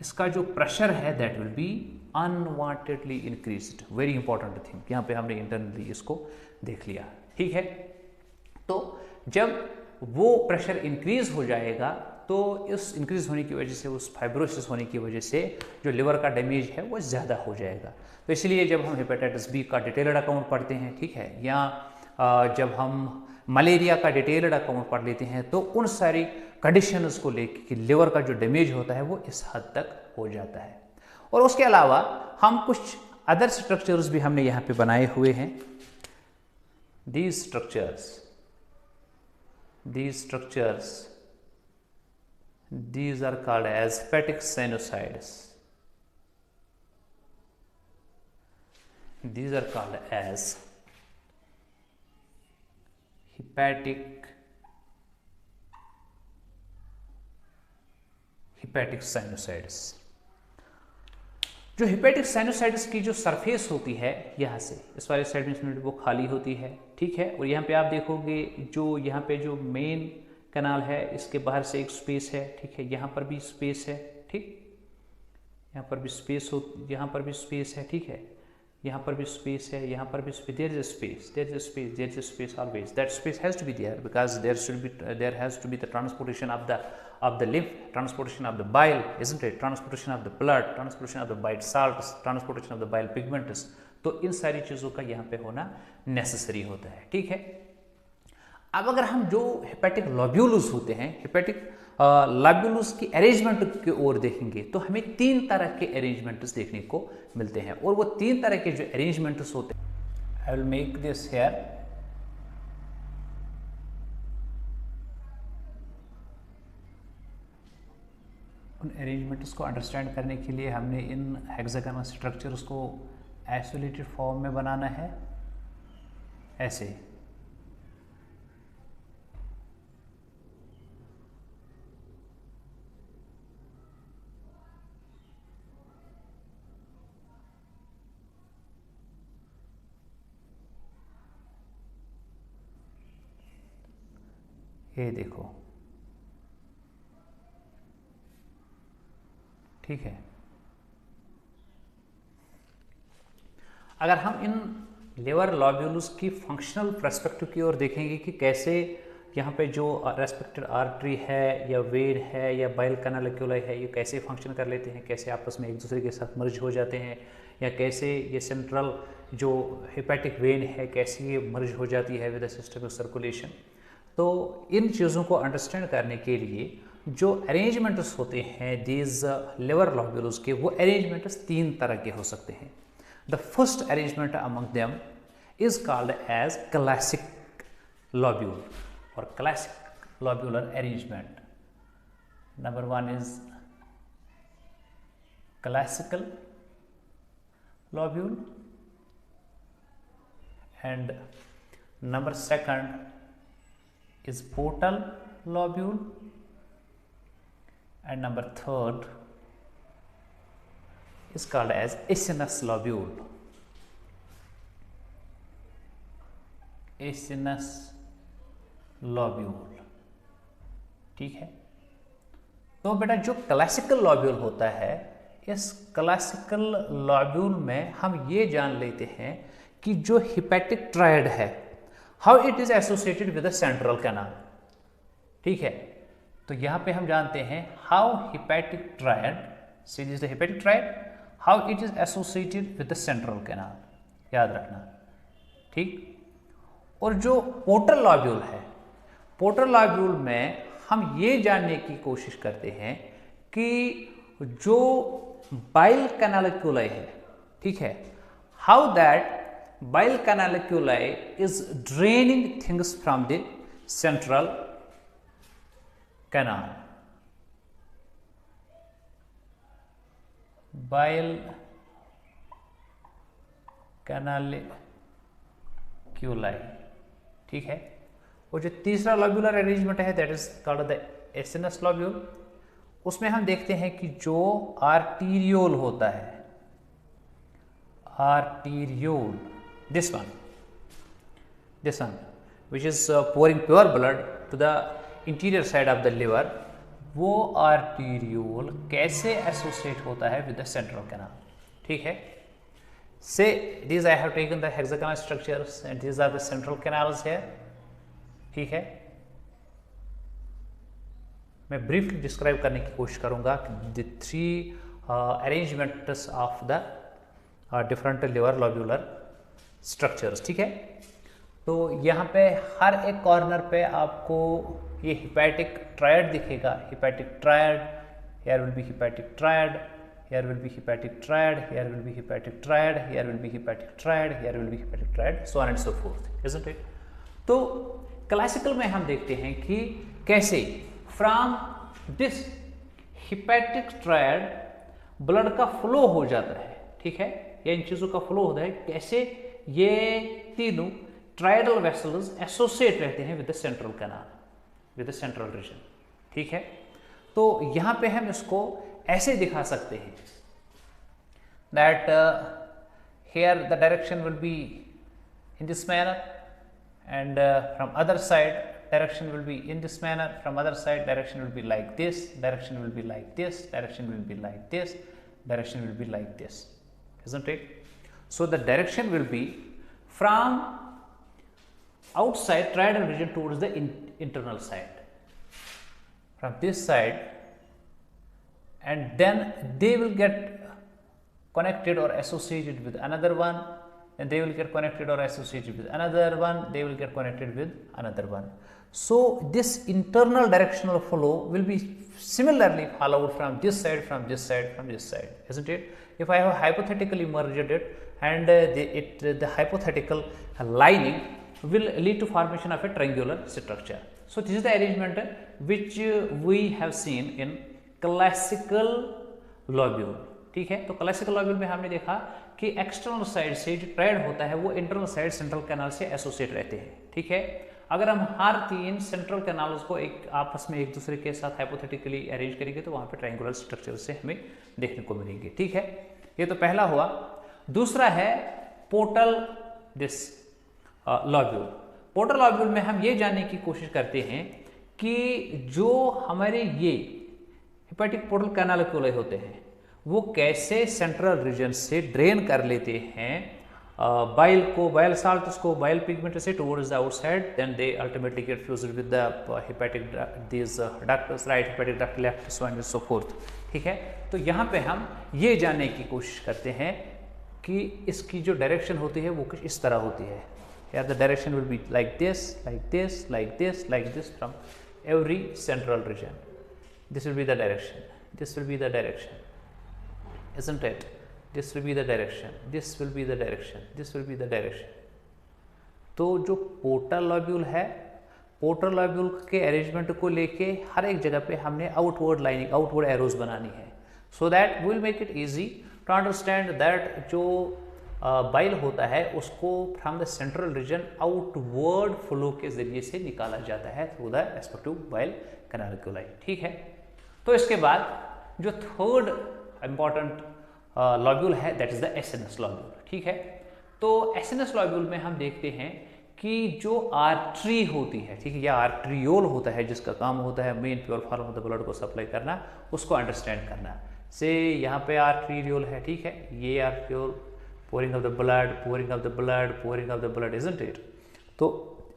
Speaker 1: इसका जो प्रेशर है that will be unwantedly increased. Very important thing, यहाँ पे हमने इंटरनली इसको देख लिया। ठीक है, तो जब वो प्रेशर इंक्रीज हो जाएगा तो इस इंक्रीज होने की वजह से, उस फाइब्रोसिस होने की वजह से जो लिवर का डैमेज है वो ज़्यादा हो जाएगा। तो इसलिए जब हम हेपेटाइटिस बी का डिटेल्ड अकाउंट पढ़ते हैं, ठीक है, या जब हम मलेरिया का डिटेल्ड अकाउंट पढ़ लेते हैं, तो उन सारी कंडीशंस को लेकर कि लिवर का जो डैमेज होता है वो इस हद तक हो जाता है। और उसके अलावा हम कुछ अदर स्ट्रक्चर्स भी हमने यहाँ पे बनाए हुए हैं। these structures these are called as hepatic sinusoids। these are called as hepatic sinusoids। जो हिपैटिक साइनोसाइड्स की जो सरफेस होती है, यहाँ से इस वाले साइड में वो खाली होती है, ठीक है, और यहाँ पे आप देखोगे जो यहाँ पे जो मेन कैनाल है, इसके बाहर से एक स्पेस है, ठीक है, यहाँ पर भी स्पेस है, ठीक, यहाँ पर भी स्पेस हो, यहाँ पर भी स्पेस है, ठीक है, यहाँ पर भी स्पेस है, यहाँ पर भी space, there is a space always, that space has to be there because there has to be the transportation of the lymph, transportation of the bile, isn't it, transportation of the blood, transportation of the bile salts, transportation of the bile pigments। तो इन सारी चीज़ों का यहाँ पे होना necessary होता है। ठीक है, अब अगर हम जो हेपेटिक लॉब्यूल्स होते हैं, हेपेटिक लॉब्यूल्स की अरेंजमेंट की ओर देखेंगे तो हमें 3 तरह के अरेंजमेंट्स देखने को मिलते हैं, और वो 3 तरह के जो अरेंजमेंट्स होते हैं, आई विल मेक दिस हियर। उन अरेंजमेंट्स को अंडरस्टैंड करने के लिए हमने इन हेक्सागोनल स्ट्रक्चर्स को आइसोलेटेड फॉर्म में बनाना है, ऐसे। ये देखो, ठीक है। अगर हम इन लिवर लॉब्यूल्स की फंक्शनल पर्सपेक्टिव की ओर देखेंगे कि कैसे यहाँ पे जो रेस्पेक्टेड आर्टरी है या वेन है या बाइल कैनालिक्यूलाई है, ये कैसे फंक्शन कर लेते हैं, कैसे आपस में एक दूसरे के साथ मर्ज हो जाते हैं, या कैसे ये सेंट्रल जो हेपेटिक वेन है कैसे ये मर्ज हो जाती है with the system of circulation. तो इन चीज़ों को अंडरस्टैंड करने के लिए जो अरेंजमेंट्स होते हैं दीज लिवर लॉब्यूल्स के, वो अरेंजमेंट्स 3 तरह के हो सकते हैं। The first arrangement among them is called as classic lobule और classic lobular arrangement. Number 1 is classical lobule and number 2 is portal lobule and number 3 is called as acinus lobule. acinus lobule, ठीक है। तो बेटा जो classical lobule होता है, इस classical lobule में हम ये जान लेते हैं कि जो हिपैटिक ट्रायड है how it is associated with the central canal, ठीक है। तो यहाँ पे हम जानते हैं how hepatic triad, see this the hepatic triad, how it is associated with the central canal, याद रखना, ठीक। और जो पोर्टल लॉब्यूल है, पोर्टल लॉब्यूल में हम ये जानने की कोशिश करते हैं कि जो बाइल कैनालिक्यूलाई है, ठीक है, how that bile canaliculi is draining things from the central canal. Bile canaliculi, ठीक है। और जो तीसरा लॉब्यूलर अरेंजमेंट है that is called the acinus lobule. उसमें हम देखते हैं कि जो आर्टीरियोल होता है, arteriole, this one which is pouring pure blood to the interior side of the liver, वो आर्टीरियोल कैसे एसोसिएट होता है विद द सेंट्रल कैनाल, ठीक है। से these I have taken the hexagonal structures and these are the central canals here, ठीक है। मैं ब्रीफली डिस्क्राइब करने की कोशिश करूंगा the 3 arrangements of the different liver lobular structures, ठीक है। तो यहाँ पे हर एक कॉर्नर पे आपको ये हिपैटिक ट्रायड दिखेगा, hepatic triad, here will be hepatic triad, here will be hepatic triad, here will be hepatic triad, here will be hepatic triad, here will be hepatic triad, so on and so forth, isn't it? तो classical में हम देखते हैं कि कैसे from this hepatic triad blood का flow हो जाता है, ठीक है, या इन चीज़ों का फ्लो होता है, कैसे ये तीनों ट्रायडल वेसल्स एसोसिएट रहते हैं with the central canal, with the central reason, ठीक है। तो यहाँ पे हम इसको ऐसे दिखा सकते हैं that here the direction will be in this manner and from other side direction will be in this manner, from other side direction will be like this, direction will be like this, direction will be like this, direction will be like this, isn't it? So the direction will be from outside triadal region towards the internal side, from this side, and then they will get connected or associated with another one, and they will get connected or associated with another one, they will get connected with another one. So this internal directional flow will be similarly followed from this side, from this side, from this side, isn't it? If I have hypothetically merged it, and the hypothetical lining will lead to formation of a triangular structure. So this is the arrangement which we have seen in classical lobule, ठीक है। तो classical lobule में हमने देखा कि external side से जो triad होता है वो इंटरनल साइड सेंट्रल कैनाल से एसोसिएट रहते हैं, ठीक है। अगर हम हर 3 सेंट्रल कैनाल्स को एक आपस में एक दूसरे के साथ हाइपोथेटिकली अरेंज करेंगे तो वहाँ पे ट्रायंगुलर स्ट्रक्चर से हमें देखने को मिलेंगे, ठीक है। ये तो पहला हुआ। दूसरा है portal this lobule. Portal lobule में हम ये जानने की कोशिश करते हैं कि जो हमारे ये हिपैटिक पोर्टल कैनालिक्यूलाई होते हैं वो कैसे सेंट्रल रीजन से ड्रेन कर लेते हैं बाइल को, बाइल साल्ट्स को, बाइल पिगमेंट से towards the outside, then they ultimately get fused with the hepatic this ducts, right hepatic duct, left, so and so forth, ठीक है। तो यहाँ पे हम ये जानने की कोशिश करते हैं कि इसकी जो डायरेक्शन होती है वो कुछ इस तरह होती है, या the direction will be like this, like this, like this, like this from every central region. This will be the direction, this will be the direction, isn't it? This will be the direction, this will be the direction, this will be the direction. तो जो portal lobule है, portal lobule के arrangement को लेके हर एक जगह पे हमने आउटवर्ड लाइनिंग, आउटवर्ड एरोज बनानी है, so that will make it easy to understand that जो बाइल होता है उसको from the central region outward flow के जरिए से निकाला जाता है through the respective bile canaliculi. ठीक है, तो इसके बाद जो थर्ड इंपॉर्टेंट लॉब्यूल है that is the acinus lobule. ठीक है, तो एसिनस लॉब्यूल में हम देखते हैं कि जो आर्टरी होती है, ठीक है, या आर्ट्रियोल होता है जिसका काम होता है main pure form of the blood को सप्लाई करना, उसको अंडरस्टैंड करना. से यहाँ पे आर्ट्रियोल है, ठीक है, ये arteriole pouring of the blood, pouring of the blood, pouring of the blood, isn't it? तो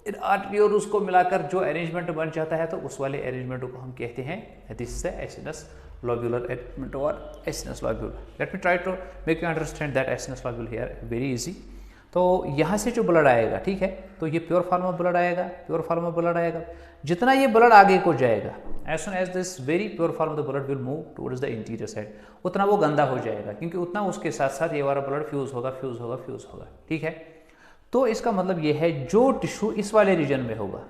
Speaker 1: इन आर्ट्रियोल उसको मिलाकर जो अरेंजमेंट बन जाता है तो उस वाले अरेंजमेंट को हम कहते हैं this is the acinus lobular arrangement or acinus lobule. Let me try to make you understand that acinus lobule here very easy. तो यहाँ से जो ब्लड आएगा, ठीक है, तो ये प्योर फॉर्म ऑफ ब्लड आएगा, प्योर फॉर्म ऑफ ब्लड आएगा. जितना ये ब्लड आगे को जाएगा, as soon as this very pure form of the blood will move towards the interior side, उतना वो गंदा हो जाएगा, क्योंकि उतना उसके साथ साथ ये वाला ब्लड फ्यूज होगा, फ्यूज होगा, फ्यूज होगा. ठीक है, तो इसका मतलब ये है जो टिश्यू इस वाले रीजन में होगा,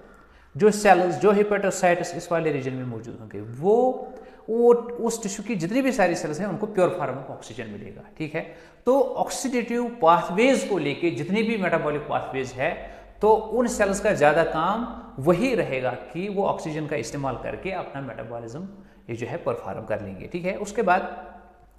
Speaker 1: जो सेल्स, जो हेपेटोसाइट्स इस वाले रीजन में मौजूद होंगे, वो उस टिश्यू की जितनी भी सारी सेल्स हैं उनको प्योर फॉर्म ऑफ ऑक्सीजन मिलेगा. ठीक है, तो ऑक्सीडेटिव पाथवेज को लेके जितनी भी मेटाबॉलिक पाथवेज है तो उन सेल्स का ज़्यादा काम वही रहेगा कि वो ऑक्सीजन का इस्तेमाल करके अपना मेटाबॉलिज्म ये जो है परफॉर्म कर लेंगे. ठीक है, उसके बाद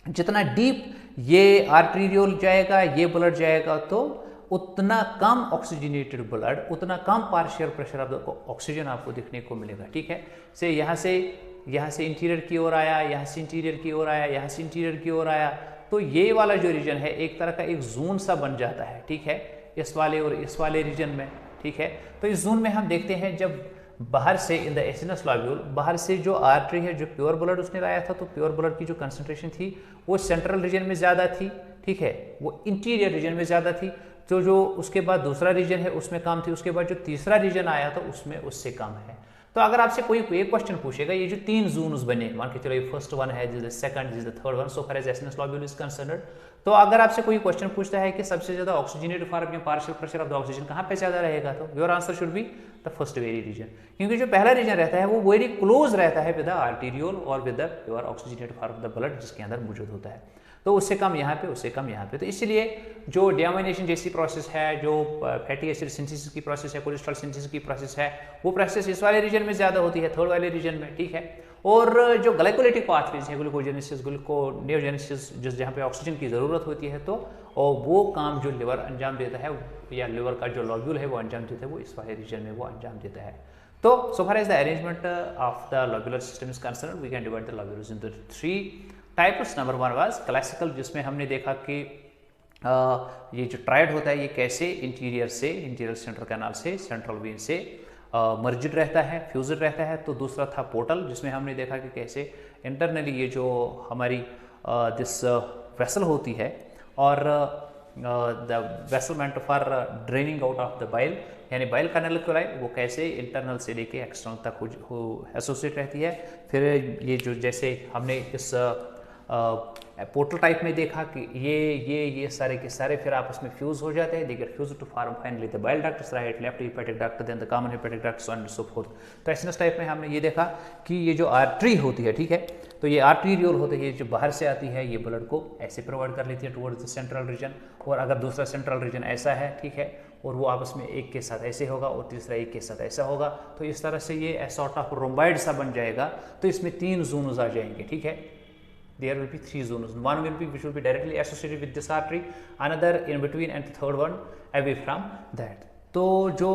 Speaker 1: जितना डीप ये आर्टेरियोल जाएगा, ये ब्लड जाएगा, तो उतना कम ऑक्सीजनेटेड ब्लड, उतना कम पार्शियल प्रेशर ऑफ ऑक्सीजन आपको देखने को मिलेगा. ठीक है, से यहाँ से इंटीरियर की ओर आया, यहाँ से इंटीरियर की ओर आया, यहाँ से इंटीरियर की ओर आया, तो ये वाला जो रीजन है एक तरह का एक जोन सा बन जाता है. ठीक है, इस वाले और इस वाले रीजन में. ठीक है, तो इस जोन में हम देखते हैं जब बाहर से इन द एसिनस लॉब्यूल, बाहर से जो आर्टरी है, जो प्योर ब्लड उसने लाया था, तो प्योर ब्लड की जो कंसंट्रेशन थी वो सेंट्रल रीजन में ज़्यादा थी. ठीक है, वो इंटीरियर रीजन में ज़्यादा थी. तो जो उसके बाद दूसरा रीजन है उसमें कम थी, उसके बाद जो तीसरा रीजन आया तो उसमें उससे कम है. तो अगर आपसे कोई एक क्वेश्चन पूछेगा, ये जो तीन जोन्स बने, मान के चलो ये फर्स्ट वन है, this is second, this is the third one, so far as acinus lobule is concerned, तो अगर आपसे कोई क्वेश्चन पूछता है कि सबसे ज्यादा ऑक्सीजनेटेड फॉर्म या partial pressure of the oxygen कहाँ पे ज्यादा रहेगा, तो your answer should be the first very region, क्योंकि जो पहला रीजन रहता है वो वेरी क्लोज रहता है विद द आर्टेरियोल और with the pure oxygenated form of the blood जिसके अंदर मौजूद होता है. तो उससे कम यहाँ पे, उससे कम यहाँ पे. तो इसलिए जो डियामिनेशन जैसी प्रोसेस है, जो फैटी एसिड सिंथेसिस की प्रोसेस है, कोलेस्ट्रॉल सिंथेसिस की प्रोसेस है, वो प्रोसेस इस वाले रीजन में ज़्यादा होती है, थर्ड वाले रीजन में. ठीक है, और जो ग्लाइकोलाइटिक पाथवेज है, ग्लूकोजेनेसिस, ग्लूकोनेओजेनेसिस, जिस जहाँ पे ऑक्सीजन की ज़रूरत होती है, तो और वो काम जो लिवर अंजाम देता है, या लिवर का जो लॉब्यूल है वो अंजाम देता है, वो इस वाले रीजन में वो अंजाम देता है. तो so far as the arrangement of the lobular system is concerned, we can divide the lobules into 3 types. Number 1 was classical, जिसमें हमने देखा कि ये जो ट्रायड होता है ये कैसे इंटीरियर सेंट्रल कैनाल से, सेंट्रल वेन से मर्जिड रहता है, फ्यूज्ड रहता है. तो दूसरा था पोर्टल, जिसमें हमने देखा कि कैसे इंटरनली ये जो हमारी दिस वेसल होती है और the vessel meant for draining out of the bile, यानी बाइल कैनालिकुलाई, वो कैसे इंटरनल से लेके एक्सटर्नल तक एसोसिएट रहती है. फिर ये जो जैसे हमने इस पोर्टल टाइप में देखा कि ये सारे के सारे फिर आपस में फ्यूज हो जाते हैं, they get fuse to form finally the bile ducts, right, left hepatic duct, then the common hepatic duct, so and so forth. तो एसिनस टाइप में हमने ये देखा कि ये जो आर्टरी होती है, ठीक है, तो ये आर्टेरियोल होती है, जो बाहर से आती है, ये ब्लड को ऐसे प्रोवाइड कर लेती है टुवर्ड्स द सेंट्रल रीजन, और अगर दूसरा सेंट्रल रीजन ऐसा है, ठीक है, और वो आपस में एक के साथ ऐसे होगा और तीसरा एक के साथ ऐसा होगा, तो इस तरह से ये सॉर्ट ऑफ रोम्बाइड सा बन जाएगा. तो इसमें 3 जोन्स आ जाएंगे. ठीक है, there will be 3 zones. One will be which will be directly associated with this artery, another in between, and the third one away from that. तो जो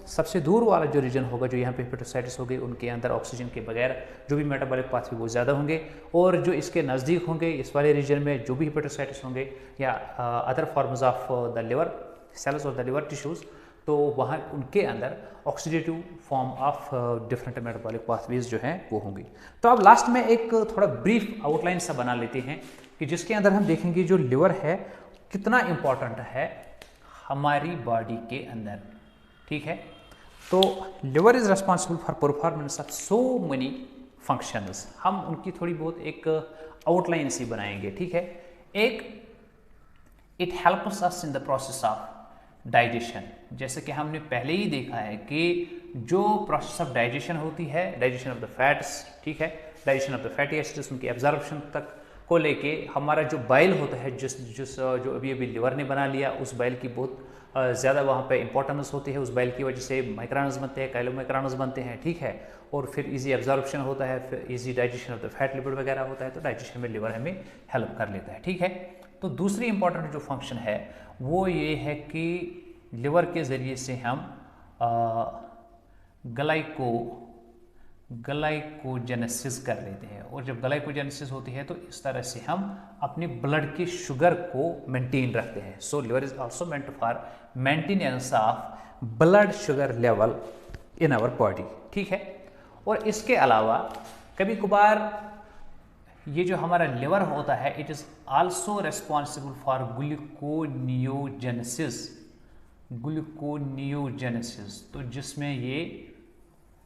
Speaker 1: सबसे दूर वाला जो रीजन होगा, जो यहाँ पे हेपेटोसाइटिस होगी, उनके अंदर ऑक्सीजन के बगैर जो भी मेटाबॉलिक पाथवे वो ज़्यादा होंगे, और जो इसके नज़दीक होंगे इस वाले रीजन में जो भी हेपेटोसाइटिस होंगे या other forms of the liver cells और द लिवर टिश्यूज़, तो वहाँ उनके अंदर oxidative form of different metabolic pathways जो हैं वो होंगी. तो अब लास्ट में एक थोड़ा ब्रीफ आउटलाइन सा बना लेते हैं कि जिसके अंदर हम देखेंगे जो लिवर है कितना इंपॉर्टेंट है हमारी बॉडी के अंदर, ठीक है। तो liver is responsible for performance of so many functions. हम उनकी थोड़ी बहुत एक आउटलाइन सी बनाएंगे, ठीक है। एक, it helps us in the process of digestion. जैसे कि हमने पहले ही देखा है कि जो प्रोसेस ऑफ डाइजेशन होती है, डाइजेशन ऑफ द फैट्स, ठीक है, digestion of the fatty acids, उनकी एब्जॉर्प्शन तक को लेके हमारा जो बाइल होता है, जो अभी लिवर ने बना लिया, उस बाइल की बहुत ज़्यादा वहाँ पे इंपॉर्टेंस होती है। उस बाइल की वजह से माइक्रोन्स बनते हैं, काइलोमाइक्रोन्स बनते हैं, ठीक है। और फिर इजी एब्जॉर्प्शन होता है, फिर easy digestion of the fat lipid वगैरह होता है। तो डाइजेशन में लिवर हमें हेल्प कर लेता है, ठीक है। तो दूसरी इंपॉर्टेंट जो फंक्शन है वो ये है कि लिवर के ज़रिए से हम ग्लाइकोजेनेसिस कर लेते हैं। और जब ग्लाइकोजेनेसिस होती है तो इस तरह से हम अपने ब्लड की शुगर को मेंटेन रखते हैं। So liver is also meant for maintenance of blood sugar level in our body, ठीक है। और इसके अलावा कभी कभार ये जो हमारा लिवर होता है, it is also responsible for gluconeogenesis. तो जिसमें ये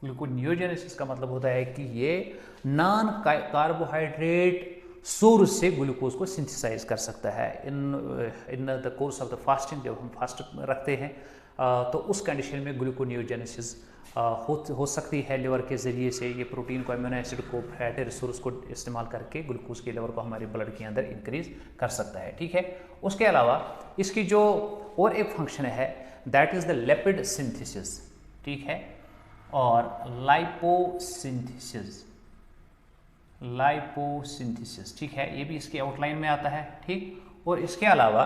Speaker 1: ग्लूकोनियोजेनेसिस का मतलब होता है कि ये नॉन कार्बोहाइड्रेट सोर्स से ग्लूकोज को सिंथेसाइज कर सकता है। In the course of the fasting, जब हम फास्ट रखते हैं तो उस कंडीशन में ग्लूकोनियोजेनेसिस हो सकती है लिवर के ज़रिए से। ये प्रोटीन को, अमीनो एसिड को, फैटी रिसोर्स को इस्तेमाल करके ग्लूकोज के लेवल को हमारे ब्लड के अंदर इंक्रीज कर सकता है, ठीक है। उसके अलावा इसकी जो और एक फंक्शन है that is the lipid synthesis, ठीक है, और लाइपोसिंथेसिस, ठीक है। ये भी इसके आउटलाइन में आता है, ठीक। और इसके अलावा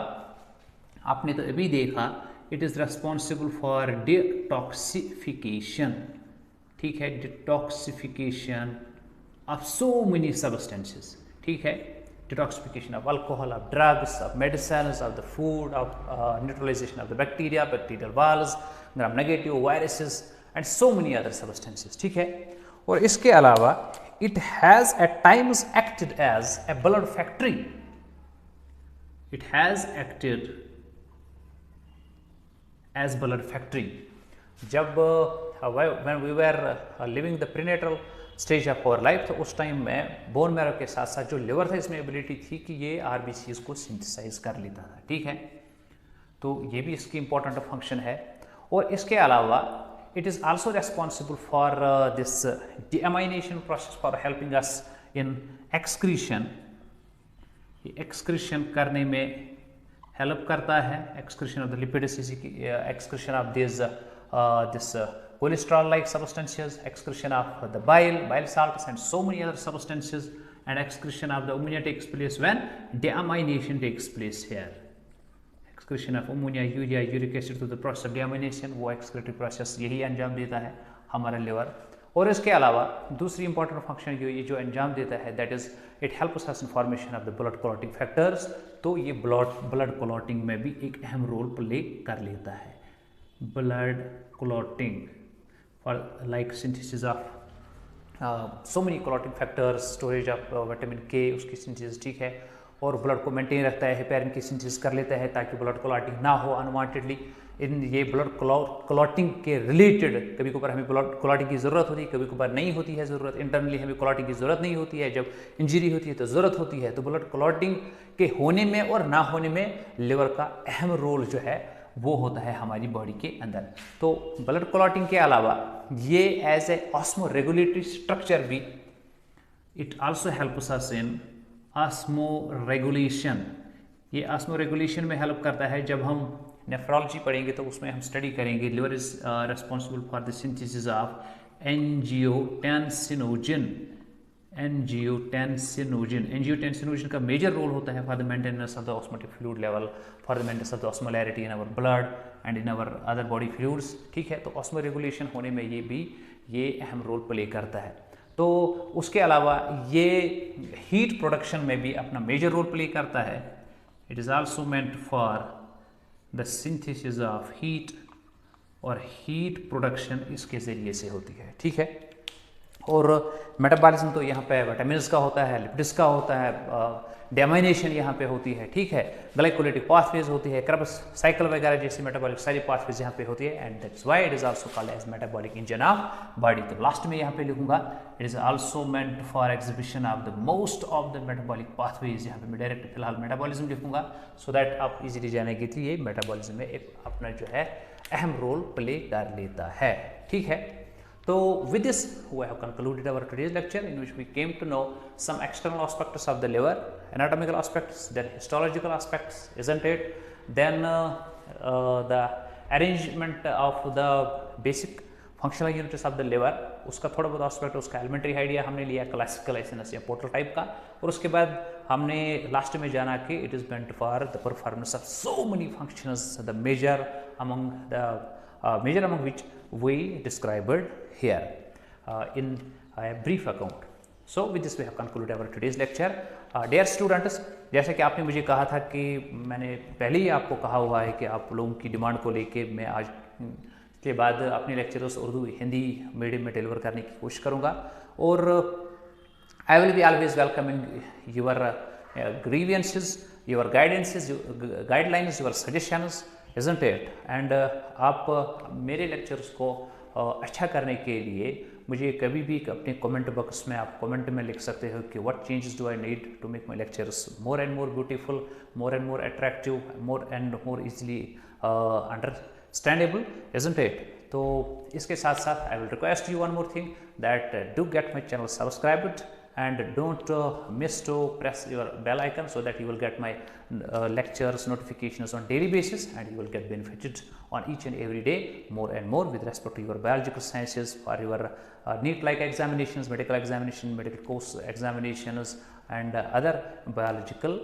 Speaker 1: आपने तो अभी देखा, it is responsible for detoxification, ठीक है, detoxification of so many substances, ठीक है। Detoxification of alcohol, of drugs, of medicine, of the food, of neutralisation of the bacteria, bacterial walls, gram negative viruses and so many other substances, ठीक है। और इसके अलावा it has at times acted as a blood factory. It has acted as blood factory. जब when we were living the prenatal stage of our life, तो उस time में bone marrow के साथ साथ जो लिवर था, इसमें एबिलिटी थी कि ये आरबीसीज को सिंथेसाइज कर लेता था, ठीक है। तो ये भी इसकी इंपॉर्टेंट फंक्शन है। और इसके अलावा it is also responsible for this deamination process for helping us in excretion. ये एक्सक्रीशन करने में हेल्प करता है, excretion of the lipids, excretion of this cholesterol like substances, excretion of the bile salts and so many other substances, and excretion of the ammonia takes place when deamination takes place here. Excretion of ammonia, urea, uric acid through the process of deamination, वो excretory process यही अंजाम देता है हमारा liver. और इसके अलावा दूसरी इंपॉर्टेंट फंक्शन ये जो अंजाम देता है, that is it helps us in formation of the blood clotting factors. तो ये ब्लड क्लॉटिंग में भी एक अहम रोल प्ले कर लेता है। Blood clotting for like synthesis of so many clotting factors, storage of vitamin K, उसकी synthesis, ठीक है। और ब्लड को मेंटेन रखता है, हेपेरिन की सिंथेसिस कर लेता है ताकि ब्लड क्लॉटिंग ना हो अनवांटेडली। इन ये ब्लड क्लॉटिंग के रिलेटेड कभी कभार हमें ब्लड क्लॉटिंग की ज़रूरत होती है, कभी कभार नहीं होती है ज़रूरत। इंटरनली हमें क्लॉटिंग की ज़रूरत नहीं होती है, जब इंजरी होती है तो ज़रूरत होती है। तो ब्लड क्लॉटिंग के होने में और ना होने में लिवर का अहम रोल जो है वो होता है हमारी बॉडी के अंदर। तो ब्लड क्लॉटिंग के अलावा ये as a osmo regulatory structure भी, it also helps us in osmo regulation. ये ऑस्मो रेगुलेशन में हेल्प करता है। जब हम नेफ्रोलॉजी पढ़ेंगे तो उसमें हम स्टडी करेंगे liver is responsible for the synthesis of angiotensinogen का मेजर रोल होता है for the maintenance of the osmotic fluid level, for the maintenance of the osmolarity in our blood and in our other body fluids, ठीक है। तो osmo regulation होने में ये अहम रोल प्ले करता है। तो उसके अलावा ये हीट प्रोडक्शन में भी अपना मेजर रोल प्ले करता है। It is also meant for the synthesis of heat, और हीट प्रोडक्शन इसके ज़रिए से होती है, ठीक है। और मेटाबॉलिज्म तो यहाँ पे विटामिन्स का होता है, लिपिड्स का होता है, डेमाइनेशन यहाँ पे होती है, ठीक है, ग्लाइकोलाइटिक पाथवेज होती है, क्रब्स साइकिल वगैरह जैसी मेटाबॉलिक सारी पाथवेज यहाँ पे होती है, and that's why it is also called as metabolic engine of body. तो लास्ट में यहाँ पे लिखूंगा it is also meant for exhibition of the most of the metabolic pathways. यहाँ पे मैं डायरेक्ट फिलहाल मेटाबॉलिज्म लिखूंगा सो दैट आप इजीली जानेंगे कि ये मेटाबॉलिज्म में एक अपना जो है अहम रोल प्ले कर लेता है, ठीक है। So with this we have concluded our today's lecture, in which we came to know some external aspects of the liver, anatomical aspects, then histological aspects, isn't it? Then the arrangement of the basic functional units of the liver, उसका थोड़ा बहुत aspect, उसका elementary idea हमने लिया classical acids या portal type का, और उसके बाद हमने लास्ट में जाना कि it is meant for the performance of so many functions, the major among which we described here in a brief account. So with this we have concluded our today's lecture. Dear students, जैसे कि आपने मुझे कहा था कि मैंने पहले ही आपको कहा हुआ है कि आप लोगों की डिमांड को लेके मैं आज के बाद अपने लेक्चर्स उर्दू हिंदी मीडियम में डिलीवर करने की कोशिश करूँगा, और I will be always welcoming your grievances, your guidances, guidelines, your suggestions, isn't it? And आप मेरे लेक्चर्स को अच्छा करने के लिए मुझे कभी भी अपने कमेंट बॉक्स में आप कमेंट में लिख सकते हो कि what changes do I need to make my lectures more and more beautiful, more and more attractive, more and more easily understandable, isn't it? तो इसके साथ साथ I will request you one more thing that do get my channel subscribed and don't miss to press your bell icon so that you will get my lectures notifications on daily basis, and you will get benefited on each and every day more and more with respect to your biological sciences for your NEET like examinations, medical examination, medical course examinations, and other biological